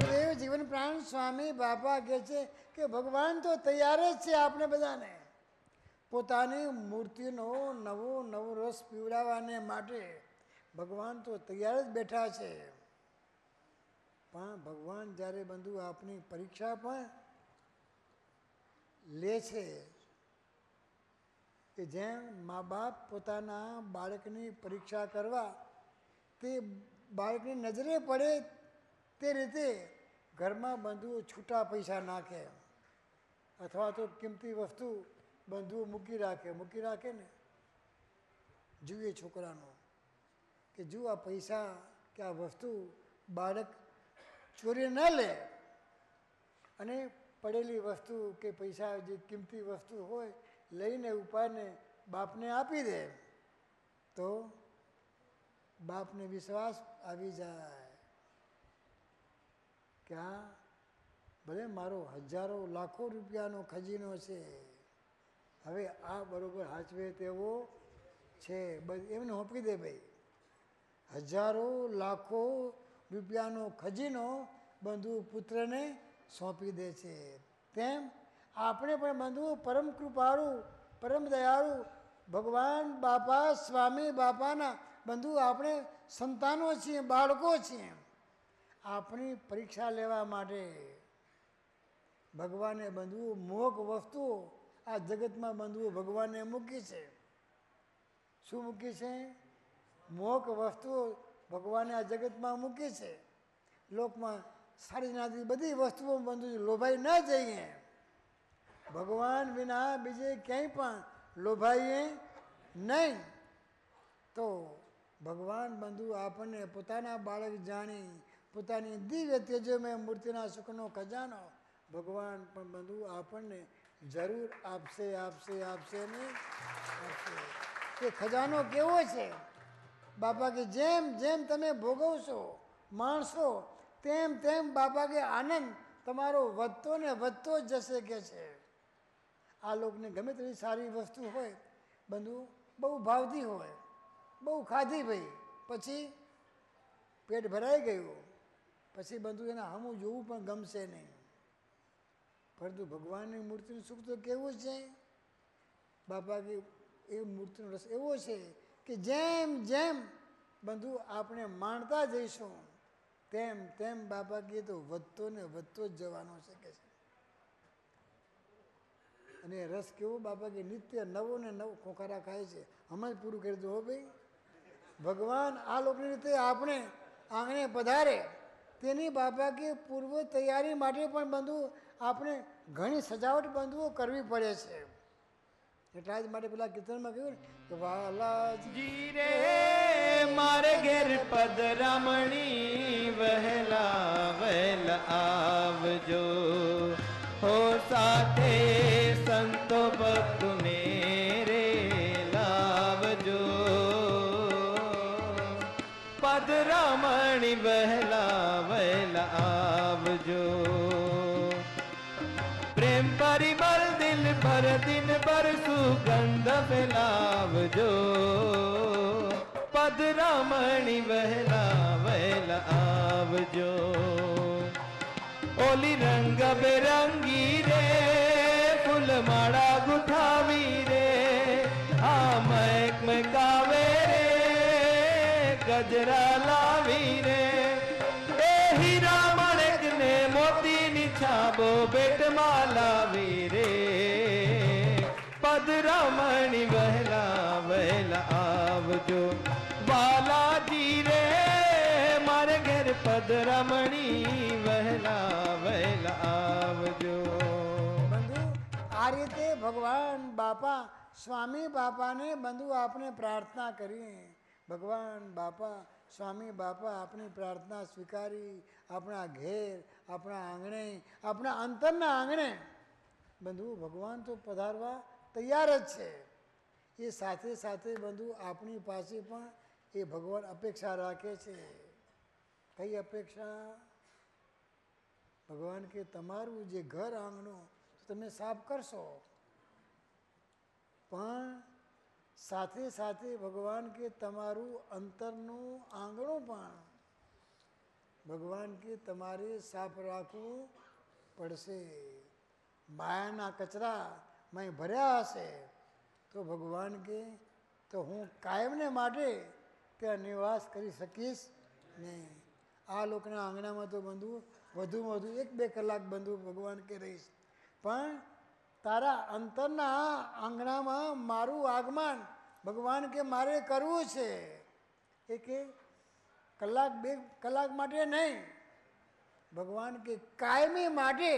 ગુરુદેવ જીવન પ્રાણ સ્વામી બાપા કહે છે કે ભગવાન તો તૈયાર જ છે આપણે બધાને પોતાની મૂર્તિનો નવો નવો રસ પીવડાવવાને માટે. ભગવાન તો તૈયાર જ બેઠા છે. પણ ભગવાન જ્યારે બંધુ આપની પરીક્ષા પણ લે છે કે જેમ મા બાપ પોતાના બાળકની પરીક્ષા કરવા તે બાળકની નજરે પડે તે રીતે ઘરમાં બંધુઓ છૂટા પૈસા નાખે અથવા તો કિંમતી વસ્તુ બંધુઓ મૂકી રાખે ને જુએ છોકરાનો કે જો આ પૈસા કે આ વસ્તુ બાળક ચોરી ન લે અને પડેલી વસ્તુ કે પૈસા જે કિંમતી વસ્તુ હોય લઈને ઉપાડને બાપને આપી દે તો બાપને વિશ્વાસ આવી જાય કે આ ભલે મારો હજારો લાખો રૂપિયાનો ખજીનો છે, હવે આ બરોબર હાચવે તેવો છે, એમને સોંપી દે ભાઈ. હજારો લાખો રૂપિયાનો ખજીનો બંધુ પુત્રને સોંપી દે છે. તેમ આપણે પણ બંધુ પરમ કૃપાળુ પરમ દયાળુ ભગવાન બાપા સ્વામી બાપાના બંધુ આપણે સંતાનો છીએ, બાળકો છીએ. આપણી પરીક્ષા લેવા માટે ભગવાને બંધુ મોઘ વસ્તુઓ આ જગતમાં બંધુઓ ભગવાને મૂકી છે. શું મૂકી છે? મોઘ વસ્તુઓ ભગવાને આ જગતમાં મૂકી છે. લોકમાં સારી નાથી બધી વસ્તુઓ બંધુ લોભાઈ ન જઈએ. ભગવાન વિના બીજે ક્યાંય પણ લોભાઈએ નહીં. તો ભગવાન બંધુ આપણને પોતાના બાળક જાણી પોતાની દિવ્ય તેજોમય મૂર્તિના સુખનો ખજાનો ભગવાન પણ બંધુ આપણને જરૂર આપશે આપશે આપશે ને આપશે. એ ખજાનો કેવો છે? બાપા કે જેમ જેમ તમે ભોગવશો માણશો તેમ તેમ બાપા કે આનંદ તમારો વધતો ને વધતો જ જશે કે છે. આ લોકોને ગમે તેવી સારી વસ્તુ હોય બંધુ બહુ ભાવતી હોય, બહુ ખાધી ભાઈ, પછી પેટ ભરાઈ ગયું, પછી બંધુ એના હમું જોવું પણ ગમશે નહીં. પરંતુ ભગવાનની મૂર્તિનું સુખ તો કેવું છે? બાપા કે એ મૂર્તિનો રસ એવો છે કે જેમ જેમ બંધુ આપણે માણતા જઈશું તેમ તેમ બાપા કહે તો વધતો ને વધતો જ જવાનો છે કે છે. અને રસ કેવો બાપા કે નિત્ય નવો ને નવો ખોખારા ખાય છે. હમણાં જ પૂરું કરી દો હો ભાઈ. ભગવાન આ લોકોની રીતે આપણે આંગણે પધારે તેની બાપા કે પૂર્વ તૈયારી માટે પણ બંધુ આપણે ઘણી સજાવટ બંધુઓ કરવી પડે છે. એટલા જ માટે પેલા કીર્તનમાં કહ્યું ને કે વાલાજી રે મારે ઘેર પધરામણી વહેલા વહેલા આવજો, હો સાથે સંતો ભક્તને રે લાવજો. પધરામણી વહેલા વહેલા આવજો, પ્રેમ પરિમલ દિલ ભર દિન ભર સુગંધ ફેલાવજો. પધરામણી વહેલા વહેલા આવજો. ઓલી રંગ બેરંગી રે ફૂલમાળા ગુઠાવી રે આ મહેક મહેકાવે રે ગજરા લાવી રે એ હીરા માણેક ને મોતીની છાબો બેટમાં લાવી રે. પધરામણી વહેલા વહેલા આવજો, બાલાજી રે મારે ઘેર પધરામણી વહેલા વહેલા આવજો. બંધુ આ રીતે ભગવાન બાપા સ્વામી બાપાને બંધુ આપણે પ્રાર્થના કરીએ. ભગવાન બાપા સ્વામી બાપા આપણી પ્રાર્થના સ્વીકારી આપણા ઘેર આપણા આંગણે આપણા અંતરના આંગણે બંધુ ભગવાન તો પધારવા તૈયાર જ છે. એ સાથે સાથે બંધુ આપણી પાસે પણ એ ભગવાન અપેક્ષા રાખે છે. કઈ અપેક્ષા? ભગવાન કે તમારું જે ઘર આંગણું તમે સાફ કરશો, પણ સાથે સાથે ભગવાન કે તમારું અંતરનું આંગણું પણ ભગવાન કે તમારે સાફ રાખવું પડશે. માયાના કચરા મેં ભર્યા હશે તો ભગવાન કે તો હું કાયમને માટે ત્યાં નિવાસ કરી શકીશ નહીં. આ લોકોના આંગણામાં તો બંધુ વધુમાં વધુ 1-2 કલાક બંધુ ભગવાન કે રહીશ, પણ તારા અંતરના આંગણામાં મારું આગમન ભગવાન કે મારે કરવું છે. એ કે કલાક 2 કલાક માટે નહીં, ભગવાન કે કાયમી માટે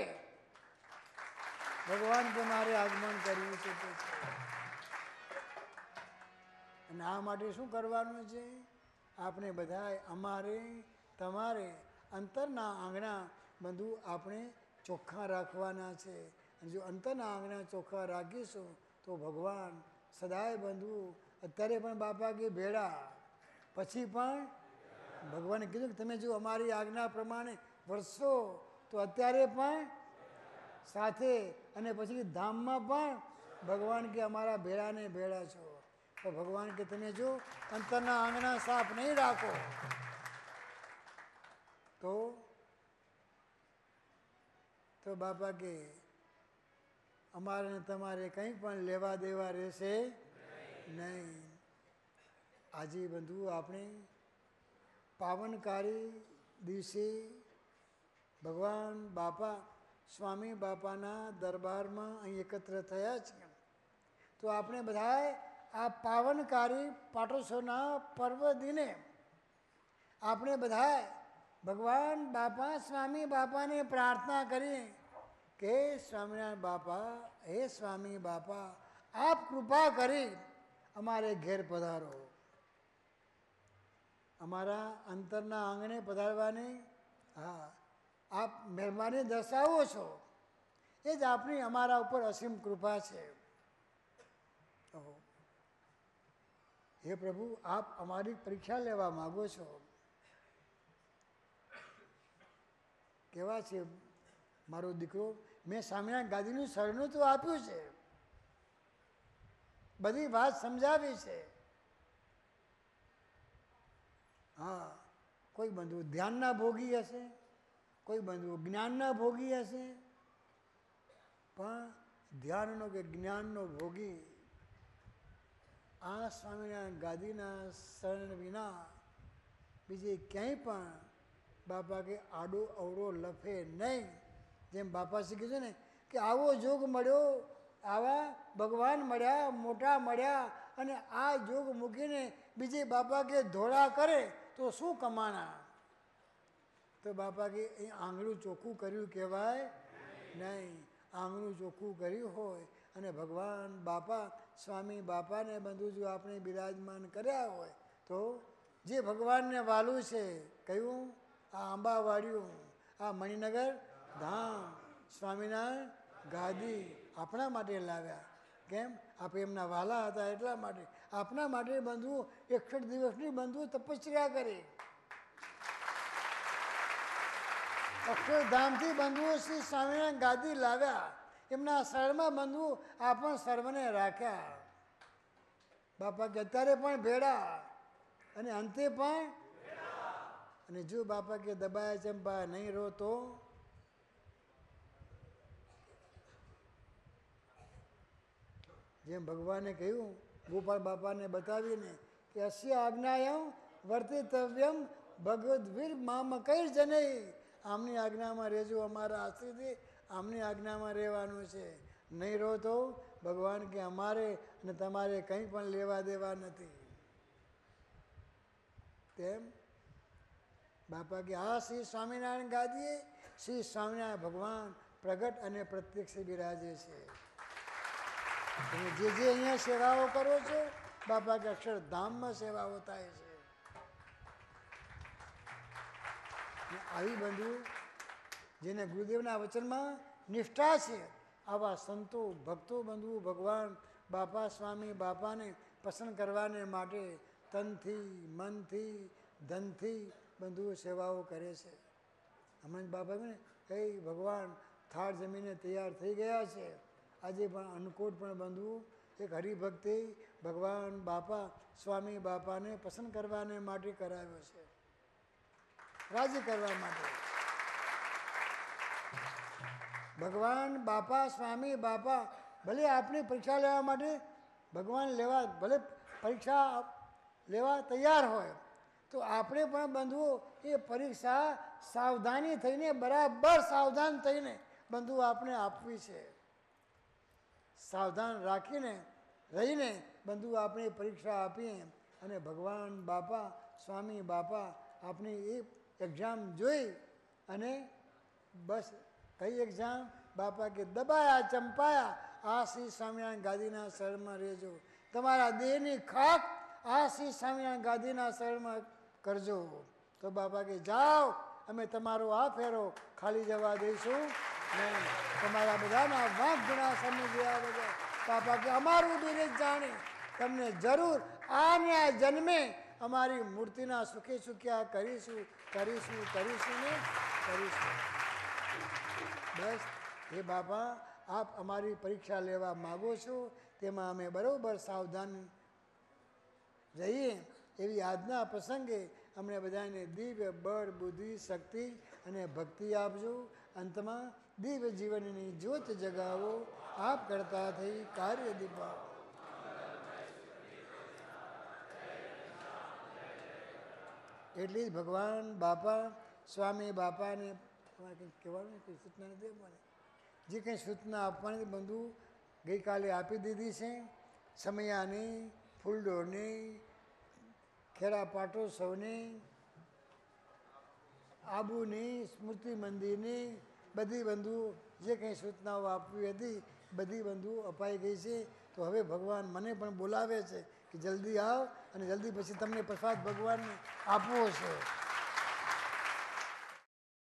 ભગવાન કે મારે આગમન કરવું છે. અને આ માટે શું કરવાનું છે? આપણે બધાએ અમારે તમારે અંતરના આંગણા બંધુ આપણે ચોખ્ખા રાખવાના છે. અને જો અંતરના આંગણા ચોખ્ખા રાખીશું તો ભગવાન સદાય બંધવું. અત્યારે પણ બાપા કે ભેળા, પછી પણ ભગવાને કીધું કે તમે જો અમારી આજ્ઞા પ્રમાણે વર્તશો તો અત્યારે પણ સાથે, અને પછી ધામમાં પણ ભગવાન કે અમારા ભેળાને ભેળા છો. તો ભગવાન કે તમે જો અંતરના આંગણા સાફ નહીં રાખો તો બાપા કે અમારે ને તમારે કંઈ પણ લેવા દેવા રહેશે નહીં. આજે બધું આપણે પાવનકારી દિવસે ભગવાન બાપા સ્વામી બાપાના દરબારમાં અહીં એકત્ર થયા છે. તો આપણે બધાએ આ પાવનકારી પાટોત્સવના પર્વ દિને આપણે બધાએ ભગવાન બાપા સ્વામી બાપાને પ્રાર્થના કરી કે સ્વામિનારાયણ બાપા, હે સ્વામી બાપા, આપ કૃપા કરી અમારે ઘેર પધારો. અમારા અંતરના આંગણે પધારવાની આપ મહેરબાની દર્શાવો છો. એ જ આપણી અમારા ઉપર અસીમ કૃપા છે. હે પ્રભુ, આપ અમારી પરીક્ષા લેવા માગો છો. કેવા છે મારો દીકરો, મેં સ્વામિનારાયણ ગાદીનું શરણું તો આપ્યું છે, બધી વાત સમજાવી છે. હા, કોઈ બંધુ ધ્યાનના ભોગી હશે, કોઈ બંધુ જ્ઞાનના ભોગી હશે, પણ ધ્યાનનો કે જ્ઞાનનો ભોગી આ સ્વામિનારાયણ ગાદીના શરણ વિના બીજે ક્યાંય પણ બાપા કે આડો અવળો લફે નહીં. જેમ બાપા શીખે છે ને કે આવો જોગ મળ્યો, આવા ભગવાન મળ્યા, મોટા મળ્યા, અને આ જોગ મૂકીને બીજે બાપા કે ધોળા કરે તો શું કમાણા. તો બાપા કે એ આંગળું ચોખ્ખું કર્યું કહેવાય નહીં. આંગળું ચોખ્ખું કર્યું હોય અને ભગવાન બાપા સ્વામી બાપાને બધું જો આપણે બિરાજમાન કર્યા હોય તો જે ભગવાનને વાલું છે, કયું આ આંબાવાડિયું, આ મણિનગર ધામ, સ્વામિનારાયણ ગાદી આપણા માટે લાવ્યા. કેમ? આપણે એમના વાલા હતા એટલા માટે. આપણા માટે બંધુ 61 દિવસની બંધુ તપસ્યા કરી. અક્ષરધામથી બંધુઓ શ્રી સ્વામિનારાયણ ગાદી લાવ્યા. એમના શરણમાં બંધુ આપણ સર્વને રાખ્યા. બાપા કે અત્યારે પણ ભેળા અને અંતે પણ. અને જો બાપા કે દબાયા ચંપા નહીં રહો તો જેમ ભગવાને કહ્યું ગોપાલ બાપાને બતાવીને કે અસ્ય આજ્ઞાયમ વર્તિતવ્યમ ભગવદ્વીર મામ કઈ જ નહીં. આમની આજ્ઞામાં રહેજો, અમારા આશ્રિતથી આમની આજ્ઞામાં રહેવાનું છે. નહીં રહો તો ભગવાન કે અમારે અને તમારે કંઈ પણ લેવા દેવા નથી. તેમ બાપા કે આ શ્રી સ્વામિનારાયણ ગાદીએ શ્રી સ્વામિનારાયણ ભગવાન પ્રગટ અને પ્રત્યક્ષ બિરાજે છે. તમે જે જે અહીંયા સેવાઓ કરો છો બાપા કે અક્ષરધામમાં સેવાઓ થાય છે. આવી બંધુ જેને ગુરુદેવના વચનમાં નિષ્ઠા છે, આવા સંતો ભક્તો બંધુ ભગવાન બાપા સ્વામી બાપાને પસંદ કરવાને માટે તનથી, મનથી, ધનથી બંધુઓ સેવાઓ કરે છે. હમણાં જ બાપા ને એ ભગવાન થાળ જમીને તૈયાર થઈ ગયા છે. આજે પણ અન્નકૂટ પણ બંધુ એક હરિભક્તિ ભગવાન બાપા સ્વામી બાપાને પસંદ કરવાને માટે કરાવ્યો છે, રાજી કરવા માટે. ભગવાન બાપા સ્વામી બાપા ભલે આપની પરીક્ષા લેવા માટે ભગવાન લેવા ભલે પરીક્ષા લેવા તૈયાર હોય તો આપણે પણ બંધુઓ એ પરીક્ષા સાવધાની થઈને બરાબર સાવધાન થઈને બંધુ આપણે આપવી છે. સાવધાન રાખીને રહીને બંધુ આપણે પરીક્ષા આપીએ અને ભગવાન બાપા સ્વામી બાપા આપણી એ એક્ઝામ જોઈ અને બસ કઈ એક્ઝામ બાપા કે દબાયા ચંપાયા આ શ્રી સ્વામિનારાયણ ગાદીના શરણમાં રહેજો. તમારા દેહની ખાક આ શ્રી સ્વામિનારાયણ ગાદીના શરણમાં કરજો. તો બાપા કે જાઓ, અમે તમારો આ ફેરો ખાલી જવા દઈશું નહીં. તમારા બધાના વાંક ગુણા સમજ્યા વગર બાપા કે અમારું બિરજ જાણી તમને જરૂર આને આ જન્મે અમારી મૂર્તિના સુખે સુખ્યા કરીશું કરીશું કરીશું ને કરીશું. બસ હે બાપા, આપ અમારી પરીક્ષા લેવા માગો છો, તેમાં અમે બરાબર સાવધાન રહીએ એવી આજના પ્રસંગે અમને બધાને દિવ્ય બળ, બુદ્ધિ, શક્તિ અને ભક્તિ આપજો. અંતમાં દિવ્ય જીવનની જ્યોત જગાવો, આપ કરતા થઈ કાર્ય દીપા. એટલી જ ભગવાન બાપા, સ્વામી બાપાને કંઈક કહેવાનું, કંઈ સૂચના નથી આપવાની, જે કંઈ સૂચના આપવાની બંધુ ગઈકાલે આપી દીધી છે. સમયાની, ફૂલડોળની, ખેડા પાટોત્સવની, આબુની, સ્મૃતિ મંદિરની બધી બંધુ જે કંઈ સૂચનાઓ આપવી હતી બધી બંધુ અપાઈ ગઈ છે. તો હવે ભગવાન મને પણ બોલાવે છે કે જલ્દી આવ અને જલ્દી પછી તમને પ્રસાદ ભગવાનને આપવો છે.